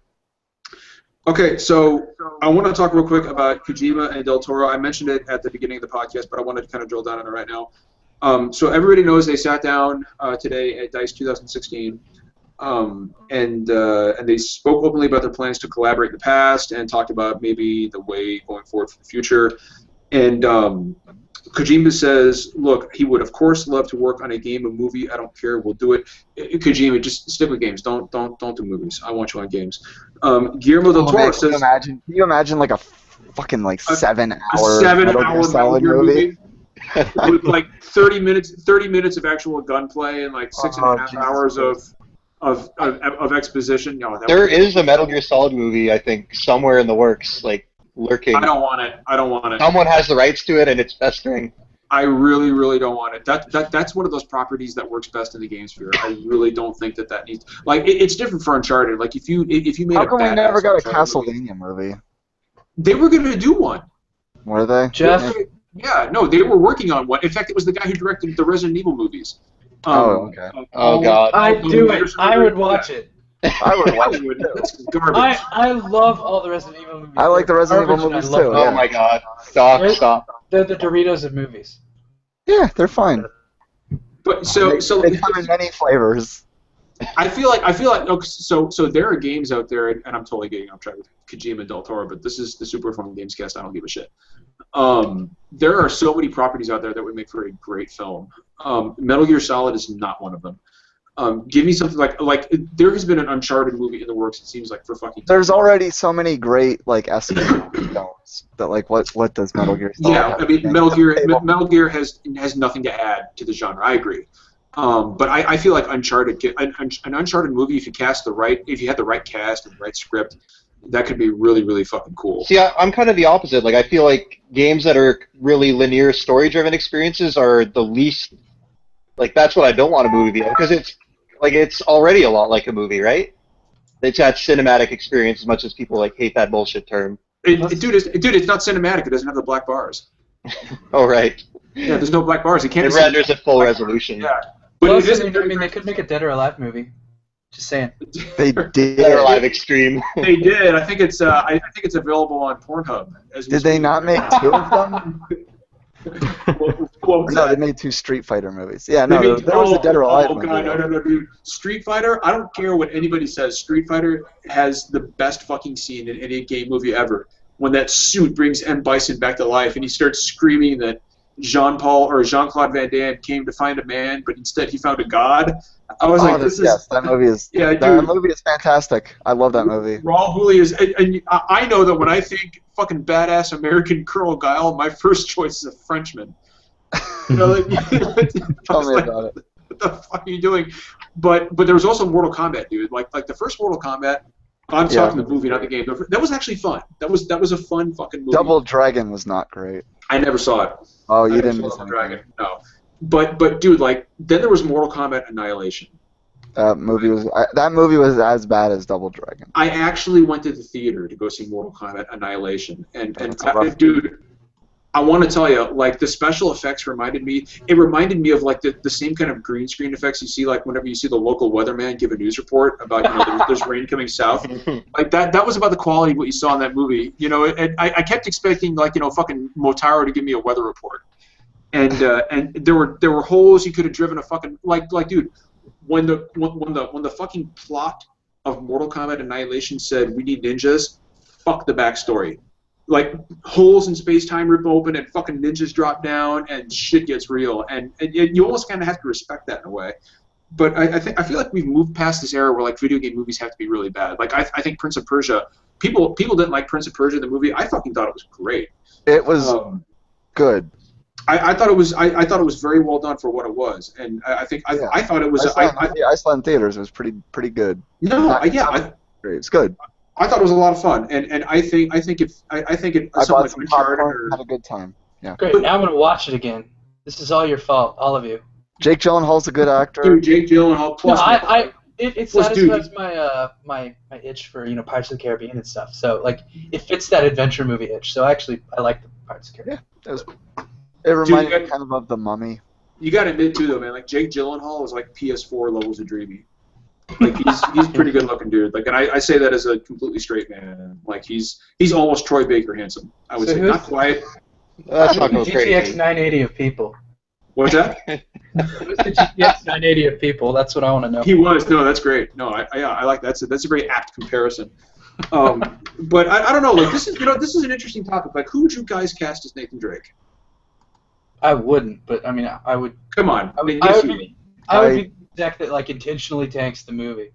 Okay, so I want to talk real quick about Kojima and Del Toro. I mentioned it at the beginning of the podcast, but I wanted to kind of drill down on it right now. So everybody knows they sat down today at DICE 2016, and they spoke openly about their plans to collaborate in the past and talked about maybe the way going forward for the future. And Kojima says, look, he would of course love to work on a game, a movie. I don't care. We'll do it. Kojima, just stick with games. Don't do movies. I want you on games. Guillermo del Toro says, Can you imagine like a fucking like 7-hour Metal Gear Metal Solid Gear movie? with like 30 minutes of actual gunplay and like 6.5 Jesus hours Christ. of exposition. No, There is a Metal Gear Solid movie, I think, somewhere in the works, like lurking. I don't want it. Someone has the rights to it, and it's festering. I really, really don't want it. That's one of those properties that works best in the game sphere. I really don't think that needs. Like, it's different for Uncharted. Like, if you made How a come we never badass got a Uncharted Castlevania movie? they were going to do one. Were they? Jeff, Yeah, no, they were working on one. In fact, it was the guy who directed the Resident Evil movies. Okay. Oh, God. I'd do it. I would watch it. I would watch it. That's garbage. I love all the Resident Evil movies. I like the They're Resident Evil garbage, and I movies love too, them. Oh, yeah. my God. Stop. They're the Doritos of movies. Yeah, they're fine. But so They come in many flavors. I feel like okay, so there are games out there, and I'm totally getting off track with Kojima and Del Toro, but this is the Super Fun Gamescast. I don't give a shit. There are so many properties out there that would make for a great film. Metal Gear Solid is not one of them. Give me something like there has been an Uncharted movie in the works. It seems like for fucking. There's already so many great like escape films that like what does Metal Gear Solid Yeah, have I to mean bring Metal to the table? Gear has nothing to add to the genre. I agree. But I feel like Uncharted, an Uncharted movie, if you had the right cast and the right script, that could be really, really fucking cool. See, I'm kind of the opposite. Like, I feel like games that are really linear, story-driven experiences are the least. Like, that's what I don't want a movie of, because it's already a lot like a movie, right? It's that cinematic experience as much as people like hate that bullshit term. Dude, it's not cinematic. It doesn't have the black bars. Oh, right. Yeah, there's no black bars. You can't. It renders at full resolution. Yeah, but Plus, it isn't. I mean, they could make a Dead or Alive movie. Just saying. They did. Dead or Alive Extreme. They did. I think it's. I think it's available on Pornhub. Did they not make 2 of them? Well, No, they made 2 Street Fighter movies. Yeah, no, there was a Dead or Alive movie. God, no, dude. Street Fighter, I don't care what anybody says. Street Fighter has the best fucking scene in any game movie ever. When that suit brings M. Bison back to life and he starts screaming that Jean-Claude Van Damme came to find a man, but instead he found a god. I was like, that movie is movie is fantastic. I love that movie. Raul Julia is, and I know that when I think fucking badass American Colonel Guile, my first choice is a Frenchman. You know, Tell me about it. What the fuck are you doing? But there was also Mortal Kombat, dude. Like the first Mortal Kombat. I'm talking the movie, not the game. That was actually fun. That was a fun fucking movie. Double Dragon was not great. I never saw it. Oh, you didn't miss Double anything. Dragon. No. But dude, like then there was Mortal Kombat Annihilation. That movie was as bad as Double Dragon. I actually went to the theater to go see Mortal Kombat Annihilation, and dude, I want to tell you, like the special effects reminded me of like the same kind of green screen effects you see like whenever you see the local weatherman give a news report about there's rain coming south. Like that was about the quality of what you saw in that movie. You know, I kept expecting like fucking Motaro to give me a weather report, and there were holes you could have driven a fucking like dude. When the fucking plot of Mortal Kombat Annihilation said we need ninjas, fuck the backstory. Like holes in space-time rip open and fucking ninjas drop down and shit gets real, and you almost kind of have to respect that in a way. But I feel like we've moved past this era where like video game movies have to be really bad. Like I think Prince of Persia, people didn't like Prince of Persia the movie. I fucking thought it was great. It was good. I thought it was very well done for what it was, and I thought it was. I saw it in theaters. It was pretty good. It's good. I thought it was a lot of fun, and I think it. I bought some popcorn, had a good time. Yeah. Great. Now I'm gonna watch it again. This is all your fault, all of you. Jake Gyllenhaal's a good actor. Dude, Jake Gyllenhaal plus. No, It Plus, dude, satisfies my itch for Pirates of the Caribbean and stuff. So like it fits that adventure movie itch. So actually, I like the Pirates of the Caribbean. Yeah, it reminded me kind of the Mummy. You got to admit too, though, man. Like Jake Gyllenhaal is like PS4 levels of dreamy. Like he's pretty good looking dude. Like, and I say that as a completely straight man. Like he's almost Troy Baker handsome. I would say not quite. That's not the going GTX crazy. 980 of people. What's that? Who's the GTX 980 of people? That's what I want to know. He was. No, that's great. No, I like that. That's a very apt comparison. But I don't know. Like this is an interesting topic. Like who would you guys cast as Nathan Drake? I wouldn't, but I mean, I would. Come on. I would be the exec that like intentionally tanks the movie.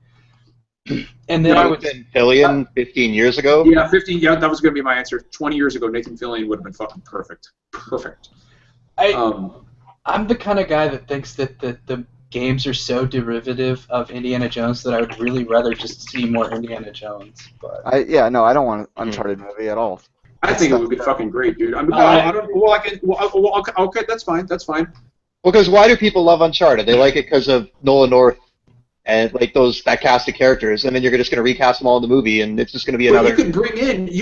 And then I would. Fillion 15 years ago. Yeah, 15. Yeah, that was going to be my answer. 20 years ago, Nathan Fillion would have been fucking perfect. Perfect. I'm the kind of guy that thinks that the games are so derivative of Indiana Jones that I would really rather just see more Indiana Jones. But I don't want an Uncharted movie at all. I think it would be fucking great, dude. Okay, that's fine. That's fine. Well, because why do people love Uncharted? They like it because of Nolan North and like that cast of characters, and then you're just going to recast them all in the movie, and it's just going to be another. You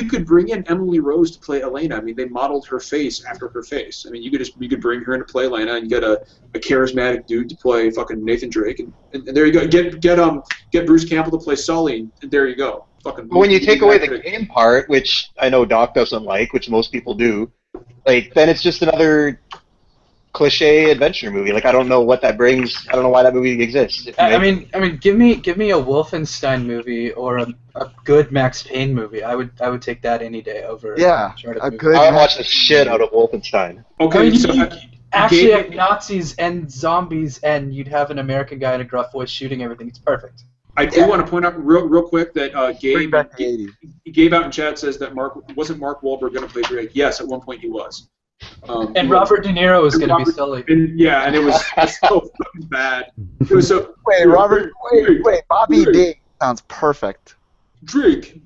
could bring in Emily Rose to play Elena. I mean, they modeled her face after her face. I mean, you could bring her in to play Elena, and get a charismatic dude to play fucking Nathan Drake, and there you go. Get Bruce Campbell to play Sully, and there you go. Fucking. But when you take away the game part, which I know Doc doesn't like, which most people do, like then it's just another cliche adventure movie. Like I don't know what that brings. I don't know why that movie exists. I mean, give me a Wolfenstein movie or a good Max Payne movie. I would take that any day over. Yeah, a good. I watched the shit out of Wolfenstein. Okay, you actually have Nazis and zombies, and you'd have an American guy in a gruff voice shooting everything. It's perfect. I do want to point out real quick that Gabe out in chat says that Mark Wahlberg going to play Drake. Yes, at one point he was. And Robert De Niro is going to be Sully. And it was so fucking bad. It was so. Wait, Bobby D sounds perfect. Drake.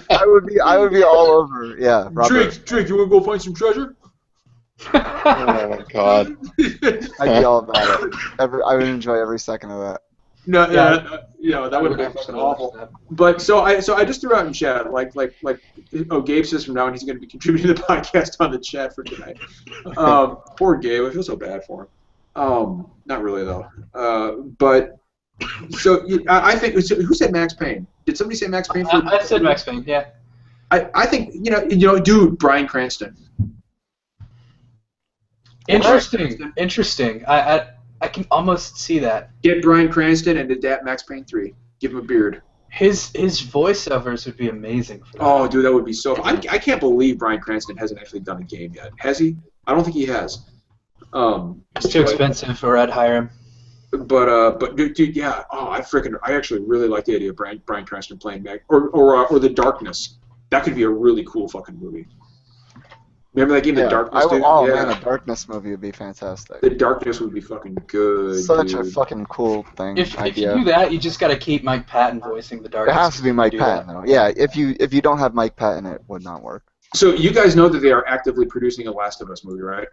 I would be all over. Yeah, Robert. Drake, you want to go find some treasure? Oh my god. I'd be all about it. I would enjoy every second of that. No, that would have been fucking awful. But so I just threw out in chat Gabe says from now on he's going to be contributing to the podcast on the chat for tonight. Poor Gabe, I feel so bad for him. Not really though. But so I think who said Max Payne? Did somebody say Max Payne? I said Max Payne. Yeah. I think dude, Bryan Cranston. Interesting. I can almost see that. Get Bryan Cranston and adapt Max Payne 3. Give him a beard. His voiceovers would be amazing for that. Oh, dude, that would be so fun. I can't believe Bryan Cranston hasn't actually done a game yet. Has he? I don't think he has. It's too expensive for I'd hire him. But dude, yeah. Oh, I actually really like the idea of Bryan Cranston playing or The Darkness. That could be a really cool fucking movie. Remember that game, The Darkness? Man, The Darkness movie would be fantastic. The Darkness would be fucking good. Such a fucking cool thing. If you do that, you just got to keep Mike Patton voicing The Darkness. It has to be Mike Patton, though. Yeah, if you don't have Mike Patton, it would not work. So you guys know that they are actively producing a Last of Us movie, right?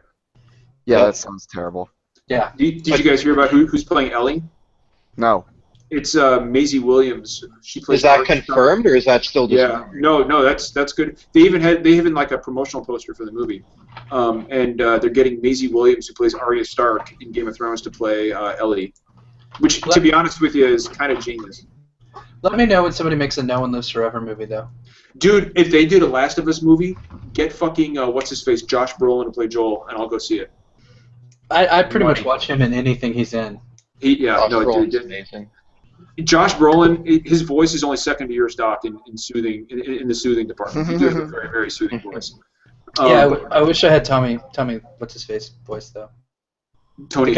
Yeah, that sounds terrible. Yeah. Did you guys hear about who's playing Ellie? No. It's Maisie Williams. She plays. Is that confirmed, or is that still just? Yeah, no, that's good. They even like a promotional poster for the movie, and they're getting Maisie Williams, who plays Arya Stark in Game of Thrones, to play Ellie, which, to be honest with you, is kind of genius. Let me know when somebody makes a No One Lives Forever movie, though. Dude, if they did a Last of Us movie, get fucking what's his face, Josh Brolin to play Joel, and I'll go see it. I pretty much watch him in anything he's in. Amazing. Josh Brolin, his voice is only second to yours, Doc, in the soothing department. He does a very, very soothing voice. I wish I had Tommy what's his face voice though. Tony.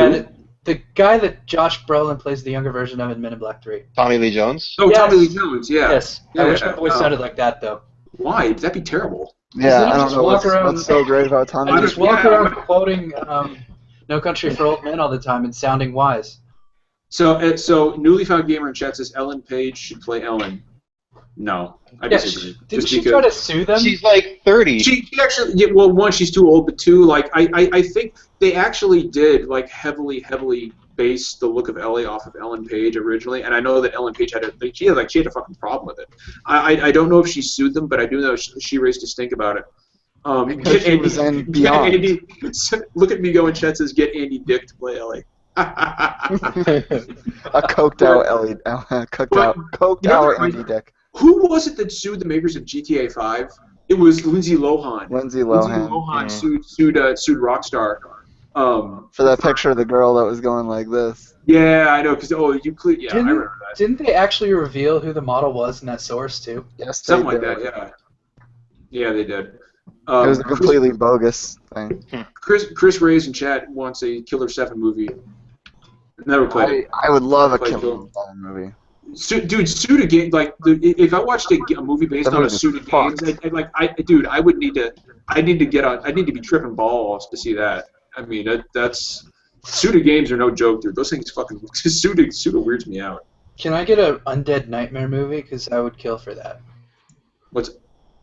The guy that Josh Brolin plays the younger version of in Men in Black 3. Tommy Lee Jones. Oh, yes. Tommy Lee Jones. Yeah. Yes. I wish my voice sounded like that though. Why? That'd be terrible. Yeah, I don't know what's so great about Tommy. I just walk around quoting No Country for Old Men all the time and sounding wise. So newly found gamer in chat says Ellen Page should play Ellen. No, I disagree. Didn't she try to sue them? She's like 30. She actually, well, one, she's too old, but two, like I think they actually did like heavily base the look of Ellie off of Ellen Page originally, and I know that Ellen Page had a fucking problem with it. I don't know if she sued them, but I do know she raised a stink about it. Because she was in Beyond. Andy, look at me going. Chet says, "Get Andy Dick to play Ellie." A coked out Ellie, coked out Andy Dick. Who was it that sued the makers of GTA 5? It was Lindsay Lohan. Lindsay Lohan sued Rockstar. For that picture of the girl that was going like this. Yeah, I know, because I remember that. Didn't they actually reveal who the model was in that source too? Yes, something like that. Yeah. Yeah, they did. It was a completely bogus thing. Chris Reyes in chat wants a Killer 7 movie. Never played it. I would love a Killer 7 movie. Dude, Suda Games, like, if I watched a movie based on a Suda Games, I would need to be tripping balls to see that. I mean, that's Suda Games are no joke, dude. Those things fucking Suda weirds me out. Can I get an Undead Nightmare movie? Because I would kill for that. What's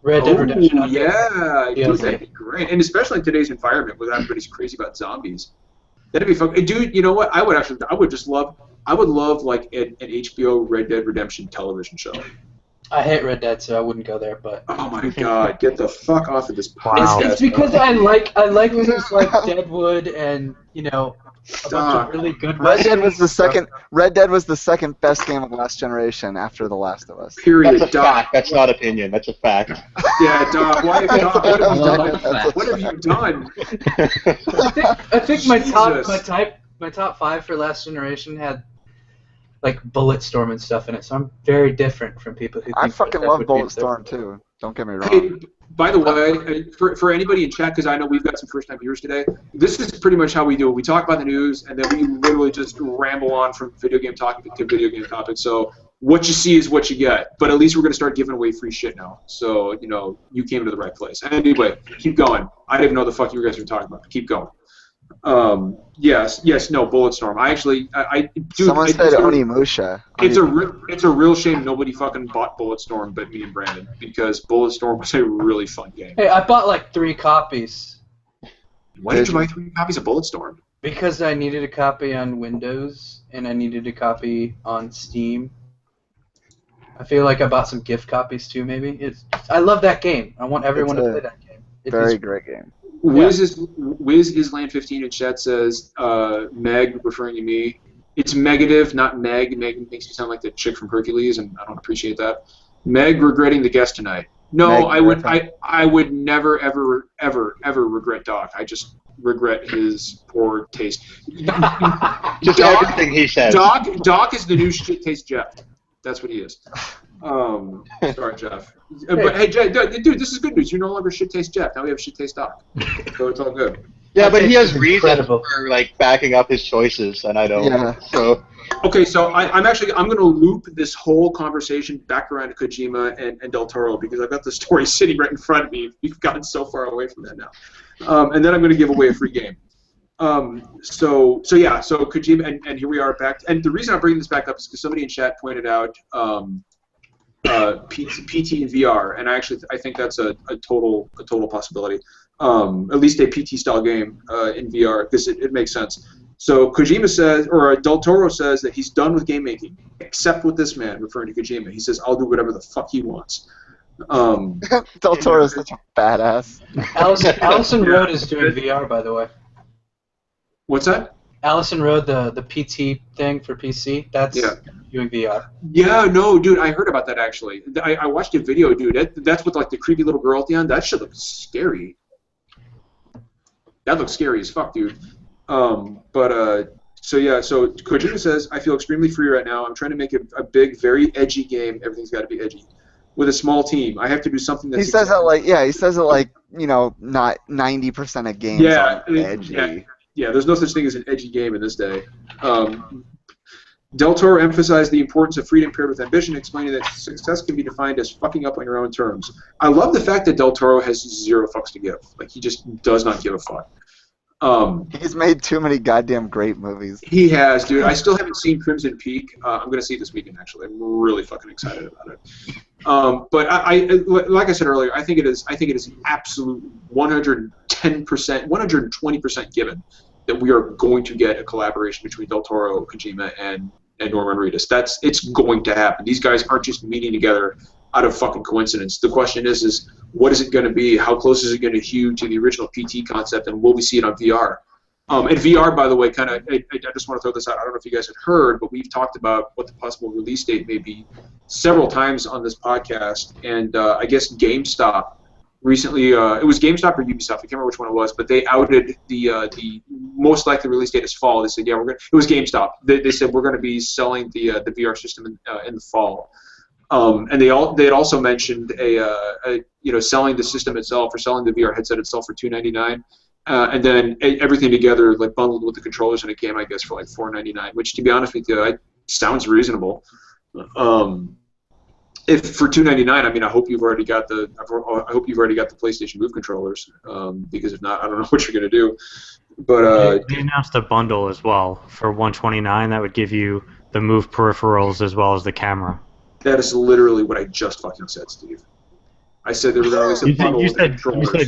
Red Dead Redemption. Yeah, dude, that'd be great, and especially in today's environment where everybody's crazy about zombies. That'd be fun, dude. You know what? I would love like an HBO Red Dead Redemption television show. I hate Red Dead, so I wouldn't go there. But oh my god, get the fuck off of this Wow. podcast! It's because I like things like Deadwood and a bunch of really good. Red Dead was the second best game of last generation after The Last of Us. Period. That's a fact. That's not opinion. That's a fact. Yeah, Doc. What have you done? I think my top 5 for last generation had like Bulletstorm and stuff in it, so I'm very different from people who think I fucking love Bulletstorm too. Don't get me wrong. Hey, by the way, for anybody in chat, because I know we've got some first-time viewers today, this is pretty much how we do it. We talk about the news, and then we literally just ramble on from video game topic to video game topic. So what you see is what you get. But at least we're going to start giving away free shit now. So, you came to the right place. Anyway, keep going. I didn't know the fuck you guys were talking about. Keep going. Yes, no, Bulletstorm. Someone said Onimusha. It's a real shame nobody fucking bought Bulletstorm but me and Brandon, because Bulletstorm was a really fun game. Hey, I bought like 3 copies. Why did you buy 3 copies of Bulletstorm? Because I needed a copy on Windows and I needed a copy on Steam. I feel like I bought some gift copies too, maybe. I love that game. I want everyone to play that game. Very great game. Wiz Island 15 in chat says, Meg, referring to me. It's Megative, not Meg. Meg makes me sound like the chick from Hercules, and I don't appreciate that. Meg regretting the guest tonight. No, I would never, ever, ever, ever regret Doc. I just regret his poor taste. Just everything he says. Doc is the new shit taste Jeff. That's what he is. Sorry, Jeff. But hey, dude, this is good news. You're no longer shit taste Jeff. Now we have shit taste Doc. So it's all good. Yeah, but he has reasons for like backing up his choices, and I don't. Yeah. So. Okay, so I'm going to loop this whole conversation back around to Kojima and Del Toro, because I've got the story sitting right in front of me. We've gotten so far away from that now. And then I'm going to give away a free game. So Kojima, and here we are back. And the reason I'm bringing this back up is because somebody in chat pointed out PT and VR, and I think that's a total possibility. At least a PT style game in VR, because it makes sense. So Kojima says, or Del Toro says, that he's done with game making, except with this man, referring to Kojima. He says, "I'll do whatever the fuck he wants." Del Toro's such a badass. Allison Road is doing VR, by the way. What's that? Allison Road, the PT thing for PC, that's doing VR. Yeah, no, dude, I heard about that actually. I watched a video, dude. That's with like the creepy little girl at the end. That shit looks scary. That looks scary as fuck, dude. So Kojima says, "I feel extremely free right now. I'm trying to make a big, very edgy game. Everything's got to be edgy. With a small team, I have to do something that's." He says it like not 90% of games are edgy. Yeah, there's no such thing as an edgy game in this day. Del Toro emphasized the importance of freedom paired with ambition, explaining that success can be defined as fucking up on your own terms. I love the fact that Del Toro has zero fucks to give. Like, he just does not give a fuck. He's made too many goddamn great movies. He has, dude. I still haven't seen Crimson Peak. I'm going to see it this weekend, actually. I'm really fucking excited about it. But I like I said earlier, I think it is an absolute 110%, 120% given that we are going to get a collaboration between Del Toro, Kojima, and Norman Reedus. It's going to happen. These guys aren't just meeting together out of fucking coincidence. The question is what is it going to be? How close is it going to hew to the original PT concept, and will we see it on VR? And VR, by the way, I just want to throw this out. I don't know if you guys had heard, but we've talked about what the possible release date may be several times on this podcast. And I guess GameStop recently, it was GameStop or Ubisoft, I can't remember which one it was, but they outed the most likely release date is fall. They said, yeah, it was GameStop. They said we're going to be selling the VR system in the fall. And they had also mentioned selling the system itself or selling the VR headset itself for $299. And then everything together, like bundled with the controllers in a game, I guess, for like $499, which, to be honest with you, sounds reasonable. If for $299, I mean, I hope you've already got the PlayStation Move controllers, because if not, I don't know what you're gonna do. But they announced a bundle as well for $129 that would give you the Move peripherals as well as the camera. That is literally what I just fucking said, Steve. I said there was always a bundle. You said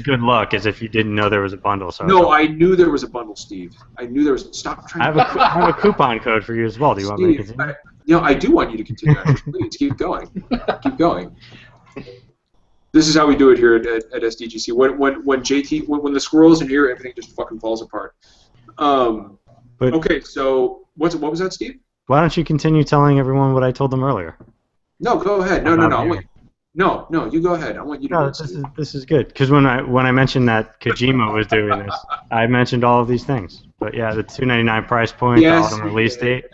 good luck, as if you didn't know there was a bundle. So no, I knew there was a bundle, Steve. I knew there was. Stop trying. I have a coupon code for you as well. Do you want me to continue? I do want you to continue. Please keep going. Keep going. This is how we do it here at SDGC. When the squirrel's in here, everything just fucking falls apart. Okay, so what was that, Steve? Why don't you continue telling everyone what I told them earlier? No, go ahead. No, you go ahead. I want you to. No, this is good, because when I mentioned that Kojima was doing this, I mentioned all of these things. But yeah, the $299 price point, the autumn release date.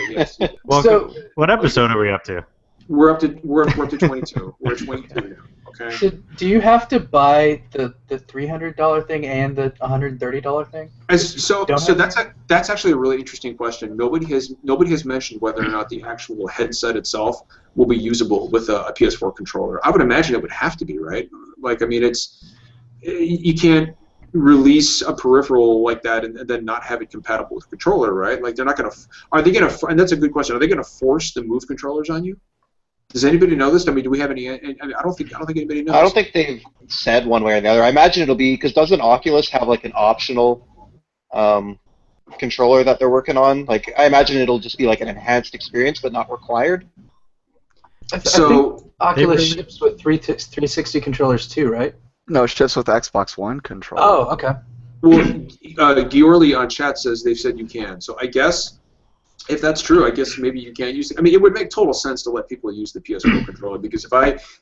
Yes. Well, so, what episode are we up to? We're up to 22. We're at 22 now. Okay. So do you have to buy the $300 thing and the $130 thing? So that's actually a really interesting question. Nobody has mentioned whether or not the actual headset itself will be usable with a PS4 controller. I would imagine it would have to be, right? Like, I mean, you can't release a peripheral like that and then not have it compatible with a controller, right? Like, they're not gonna. Are they gonna? And that's a good question. Are they gonna force the Move controllers on you? Does anybody know this? I mean, do we have any? I don't think anybody knows. I don't think they've said one way or the other. I imagine it'll be, because doesn't Oculus have like an optional controller that they're working on? Like, I imagine it'll just be like an enhanced experience, but not required. I think Oculus ships with 360 controllers too, right? No, it ships with Xbox One controller. Oh, okay. Well, Georley on chat says they've said you can. So I guess if that's true, I guess maybe you can't use it. I mean, it would make total sense to let people use the PS4 controller, because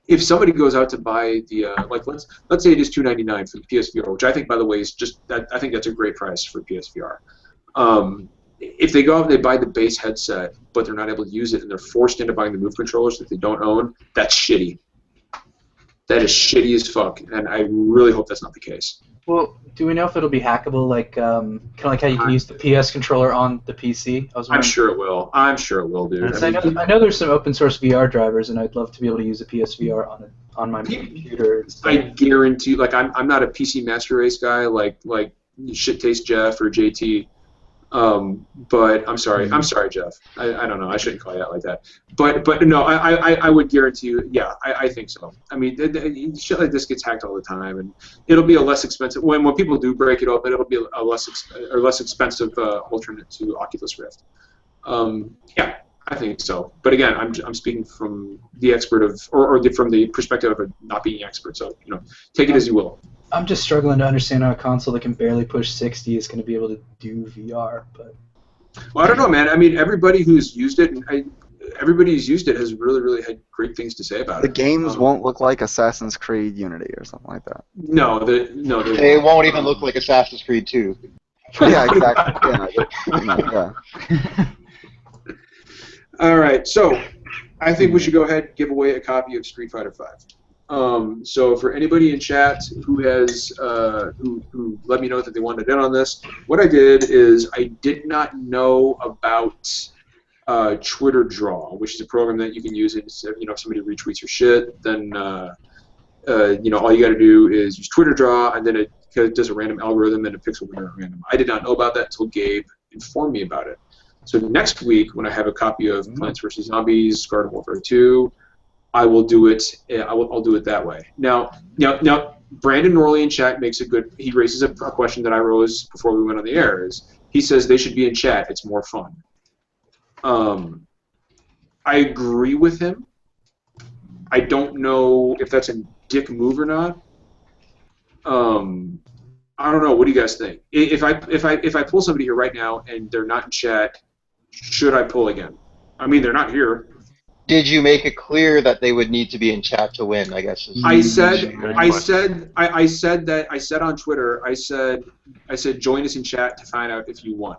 if somebody goes out to buy the like let's say it is $299 for the PSVR, which I think, by the way, is I think that's a great price for PSVR. If they go out and they buy the base headset, but they're not able to use it, and they're forced into buying the Move controllers that they don't own, that's shitty. That is shitty as fuck, and I really hope that's not the case. Well, do we know if it'll be hackable, like kind of like how you can use the PS controller on the PC? I'm sure it will. I'm sure it will, dude. I know there's some open source VR drivers, and I'd love to be able to use a PSVR on my computer. I guarantee, like, I'm not a PC Master Race guy, like Shit Taste Jeff or JT. But I'm sorry, Jeff. I don't know. I shouldn't call you out like that. But no, I would guarantee you. Yeah, I think so. I mean, shit like this gets hacked all the time, and it'll be a less expensive. When people do break it open, it'll be a less expensive alternate to Oculus Rift. Yeah, I think so. But again, I'm speaking from the expert from the perspective of not being an expert. So take it as you will. I'm just struggling to understand how a console that can barely push 60 is going to be able to do VR. But well, I don't know, man. I mean, everybody who's used it, has really, really had great things to say about it. The games won't look like Assassin's Creed Unity or something like that. No, they won't even look like Assassin's Creed 2. Yeah, exactly. Yeah. All right, so I think we should go ahead and give away a copy of Street Fighter V. So for anybody in chat who has who let me know that they wanted in on this, what I did is I did not know about Twitter Draw, which is a program that you can use. If somebody retweets your shit, then all you got to do is use Twitter Draw, and then it does a random algorithm and it picks a winner at random. I did not know about that until Gabe informed me about it. So next week, when I have a copy of Plants vs. Zombies, Garden Warfare 2. I will do it. I'll do it that way. Now, Brandon Norley in chat makes a good. He raises a question that I rose before we went on the air. He says they should be in chat. It's more fun. I agree with him. I don't know if that's a dick move or not. I don't know. What do you guys think? If I pull somebody here right now and they're not in chat, should I pull again? I mean, they're not here. Did you make it clear that they would need to be in chat to win? I guess. I said on Twitter. I said join us in chat to find out if you won.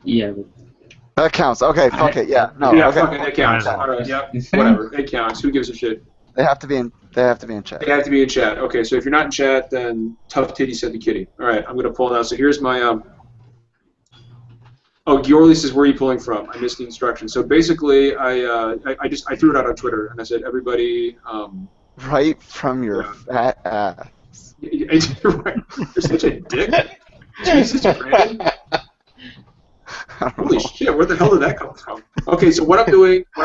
Yeah. That counts. Okay, fuck it. Yeah. No. Yeah, okay. fuck it. It counts. All right. Yep. Whatever. It counts. Who gives a shit? They have to be in. They have to be in chat. They have to be in chat. Okay. So if you're not in chat, then tough titty said the kitty. All right. I'm gonna pull now. So here's my Oh, Giorli says, where are you pulling from? I missed the instructions. So basically, I threw it out on Twitter and I said, everybody. Right from your fat ass. Right. You're such a dick. Jesus, Brandon. Holy shit! Where the hell did that come from? Okay, so what I'm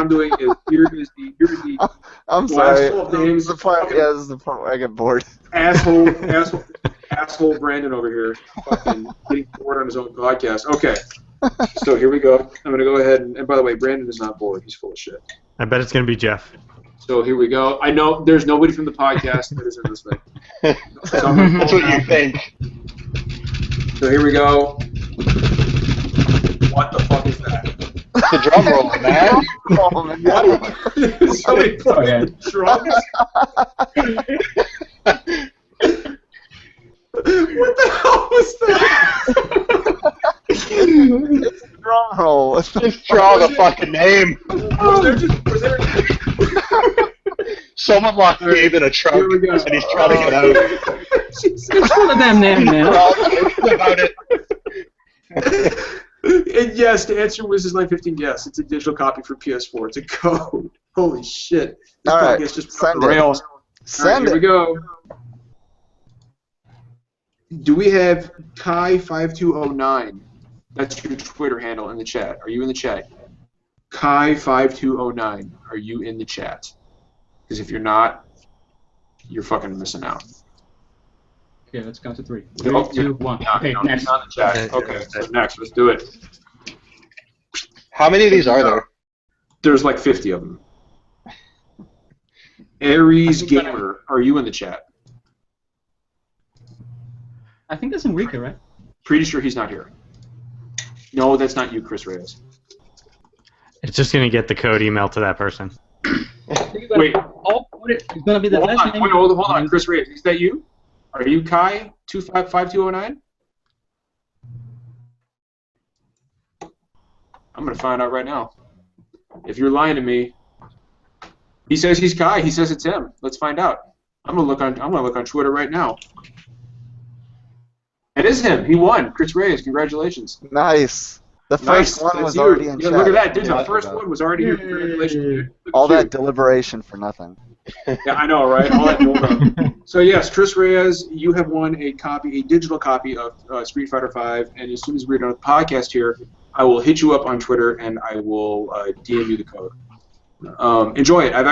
doing is here is the I'm sorry. last 12 names. This is the part, yeah, this is the part where I get bored. Asshole Brandon over here, fucking getting bored on his own podcast. Okay, so here we go. I'm gonna go ahead and by the way, Brandon is not bored. He's full of shit. I bet it's gonna be Jeff. So here we go. I know there's nobody from the podcast that is in this thing. So That's what you think. So here we go. What the fuck is that? The drum roll, man. Oh, man. What? Somebody playing drums? What the hell was that? It's a drum roll. Just draw the fucking name. Was there Someone locked Dave in a trunk, Here we go. and he's trying to get out. It's one of them names, man. About it. And yes, to answer Wiz's Line 15, yes, it's a digital copy for PS4. It's a code. Holy shit. This All right, podcast just send off the it. rails. Send Here it. we go. Do we have Kai5209? That's your Twitter handle in the chat. Are you in the chat? Kai5209. Are you in the chat? Because if you're not, you're fucking missing out. Okay, let's count to 3. No, 3, 2, 1. No, Okay, no, next. not in the chat. Okay, so next, let's do it. How many of these are there? There's like 50 of them. Aries Gamer, are you in the chat? I think that's Enrique, right? Pretty sure he's not here. No, that's not you, Chris Reyes. It's just gonna get the code emailed to that person. Wait. It's gonna be the Hold last on, name. wait, hold on, Chris Reyes. Is that you? Are you Kai 5209? I'm gonna find out right now. If you're lying to me, he says he's Kai. He says it's him. Let's find out. I'm gonna look on Twitter right now. It is him. He won. Chris Reyes, congratulations. Nice. The first one That's was you. already in Yeah, chat. look at that, dude. Yeah, The first one was already here. Congratulations, dude. Look All at you. that deliberation for nothing. Yeah, I know, right? All that build-up. So yes, Chris Reyes, you have won a digital copy of Street Fighter V, and as soon as we're done with the podcast here, I will hit you up on Twitter and I will DM you the code. Enjoy it. I've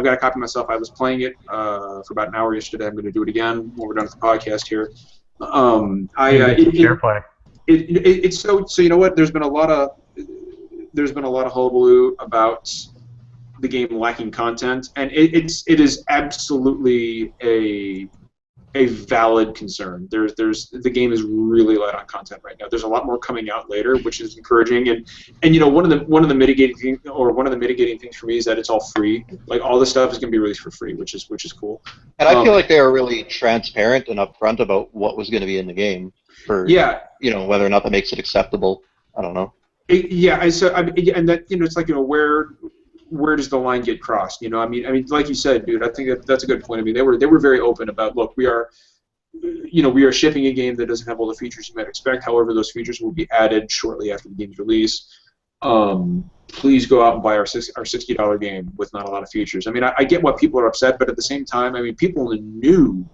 got a copy myself. I was playing it for about an hour yesterday. I'm going to do it again when we're done with the podcast here. Fair play. It's so you know what? There's been a lot of hullabaloo about the game lacking content, and it is absolutely a valid concern. The game is really light on content right now. There's a lot more coming out later, which is encouraging, and you know one of the mitigating things for me is that it's all free. Like all this stuff is going to be released for free, which is cool. And I feel like they were really transparent and upfront about what was going to be in the game for whether or not that makes it acceptable. I don't know. And that it's like where does the line get crossed? You know, I mean, like you said, dude. I think that's a good point. I mean, they were very open about, look, we are shipping a game that doesn't have all the features you might expect. However, those features will be added shortly after the game's release. Please go out and buy our $60 game with not a lot of features. I mean, I get why people are upset, but at the same time, I mean, people knew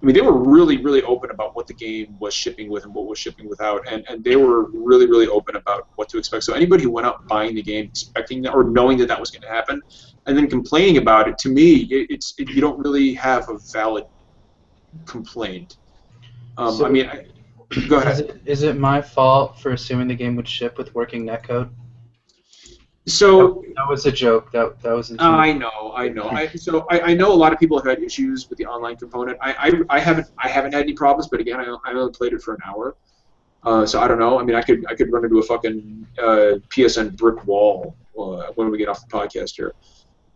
I mean, they were really open about what the game was shipping with and what was shipping without, and they were really open about what to expect. So anybody who went out buying the game expecting that or knowing that was going to happen, and then complaining about it, to me, you don't really have a valid complaint. So I mean, go ahead. Is it my fault for assuming the game would ship with working netcode? So that was a joke. That was. I know. I know a lot of people have had issues with the online component. I haven't had any problems, but again, I only played it for an hour, so I don't know. I mean, I could run into a fucking PSN brick wall when we get off the podcast here.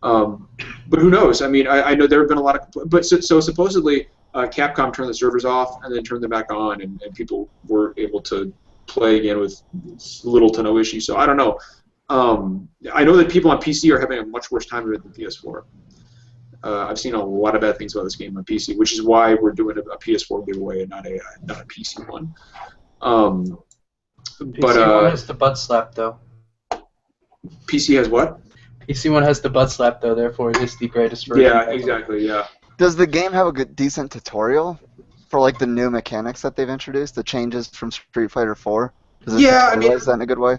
But who knows? I mean, I know there have been a lot of, but so supposedly Capcom turned the servers off and then turned them back on, and people were able to play again with little to no issue. So I don't know. I know that people on PC are having a much worse time with it than PS4. I've seen a lot of bad things about this game on PC, which is why we're doing a PS4 giveaway and not a PC one. PC one has the butt slap though. PC has what? PC one has the butt slap though. Therefore, it is the greatest version. Yeah, exactly. Yeah. Does the game have a decent tutorial for like the new mechanics that they've introduced, the changes from Street Fighter 4? Does it tutorialize that in a good way?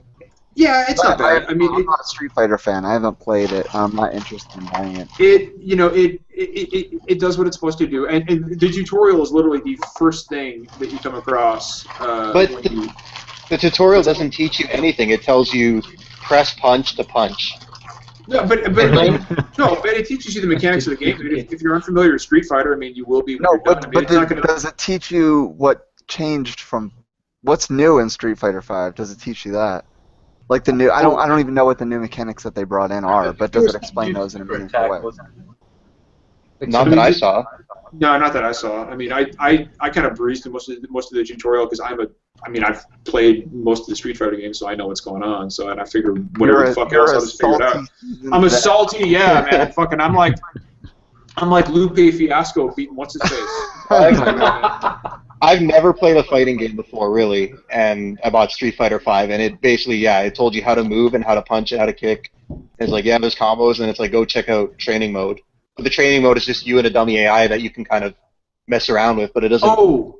Yeah, it's not bad. I mean, I'm not a Street Fighter fan. I haven't played it. I'm not interested in buying it. It does what it's supposed to do, and the tutorial is literally the first thing that you come across. But the tutorial doesn't teach you anything. It tells you press punch to punch. No, but it teaches you the mechanics of the game. If you're unfamiliar with Street Fighter, I mean, you will be. No, but does it teach you what changed from what's new in Street Fighter 5? Does it teach you that? Like the new, I don't even know what the new mechanics that they brought in are, but does it explain those in a meaningful way? Not that I saw. No, not that I saw. I mean, I kind of breezed through most of the tutorial because I've played most of the Street Fighter games, so I know what's going on. So and I figured whatever the fuck else, I'll just figure it out. I'm a salty, yeah, man. Fucking, I'm like Lupe Fiasco beating what's his face. I've never played a fighting game before, really, and I bought Street Fighter 5, and it basically, it told you how to move and how to punch and how to kick. It's like, there's combos, and it's like, go check out training mode. But the training mode is just you and a dummy AI that you can kind of mess around with, but it doesn't... Oh,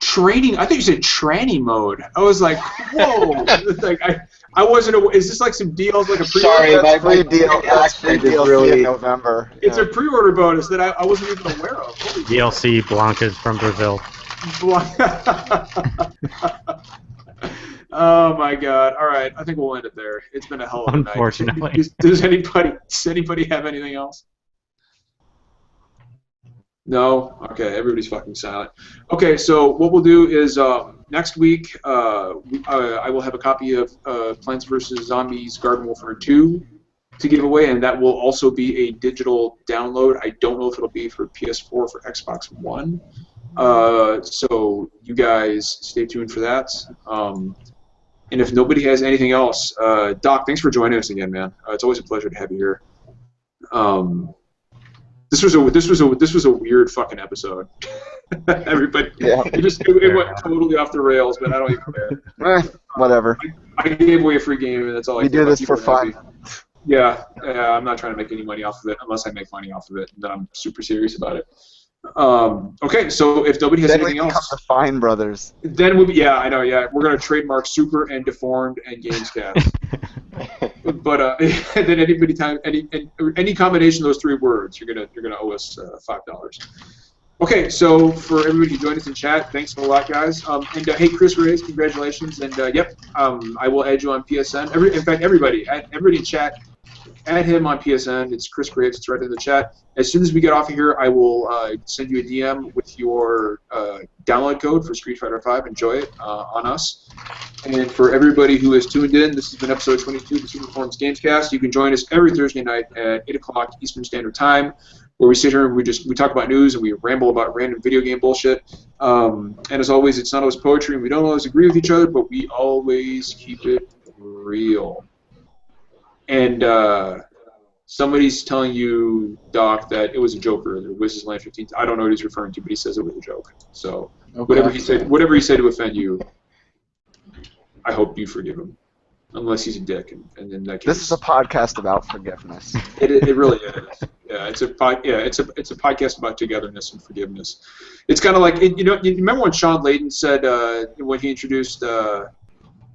training? I think you said tranny mode. I was like, whoa. Like, I wasn't... Is this like some deals, like a pre-order? Sorry, my DLC really in November. It's a pre-order bonus that I wasn't even aware of. DLC Blanca's from Brazil. Oh my God! All right, I think we'll end it there. It's been a hell of a night. Unfortunately. Does anybody have anything else? No? Okay, everybody's fucking silent. Okay, so what we'll do is next week I will have a copy of Plants vs. Zombies Garden Warfare 2 to give away, and that will also be a digital download. I don't know if it'll be for PS4 or for Xbox One. So you guys stay tuned for that. And if nobody has anything else, Doc, thanks for joining us again, man. It's always a pleasure to have you here. This was a weird fucking episode. Everybody, it went totally off the rails, but I don't even care. Whatever. I gave away a free game, and that's all I do. We do this for fun. Yeah, I'm not trying to make any money off of it unless I make money off of it, and then I'm super serious about it. Okay, so if nobody has anything else, become the Fine Brothers. Then we'll be, I know, we're gonna trademark Super and Deformed and Gamescast. But then any combination of those three words, you're gonna owe us $5. Okay, so for everybody who joined us in chat, thanks a lot, guys. And hey, Chris Reyes, congratulations. And I will add you on PSN. In fact, everybody in chat, add him on PSN. It's Chris Graves. It's right in the chat. As soon as we get off of here, I will send you a DM with your download code for Street Fighter 5. Enjoy it on us. And for everybody who is tuned in, this has been episode 22 of the Super Performance Gamescast. You can join us every Thursday night at 8 o'clock Eastern Standard Time, where we sit here and we talk about news and we ramble about random video game bullshit. And as always, it's not always poetry, and we don't always agree with each other, but we always keep it real. And somebody's telling you, Doc, that it was a joke earlier. Wiz's Land 15. I don't know what he's referring to, but he says it was a joke. So whatever he said to offend you, I hope you forgive him. unless he's a dick, and in that case, This is a podcast about forgiveness. it really is. Yeah, it's a podcast about togetherness and forgiveness. It's kind of like you remember when Sean Layden said when he introduced the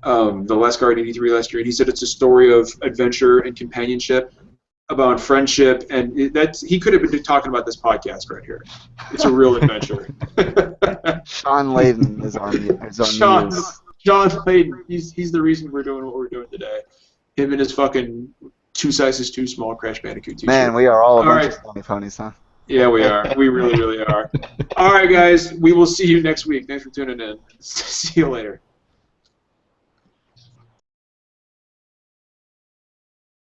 Last Guardian E3 last year, and he said it's a story of adventure and companionship, about friendship, and he could have been talking about this podcast right here. It's a real adventure. Sean Layden is our muse. John Layden, he's the reason we're doing what we're doing today. Him and his fucking 2 sizes too small Crash Bandicoot t-shirt. Man, we are all a bunch right. of stony ponies, huh? Yeah, we are. We really, really are. All right, guys. We will see you next week. Thanks for tuning in. See you later.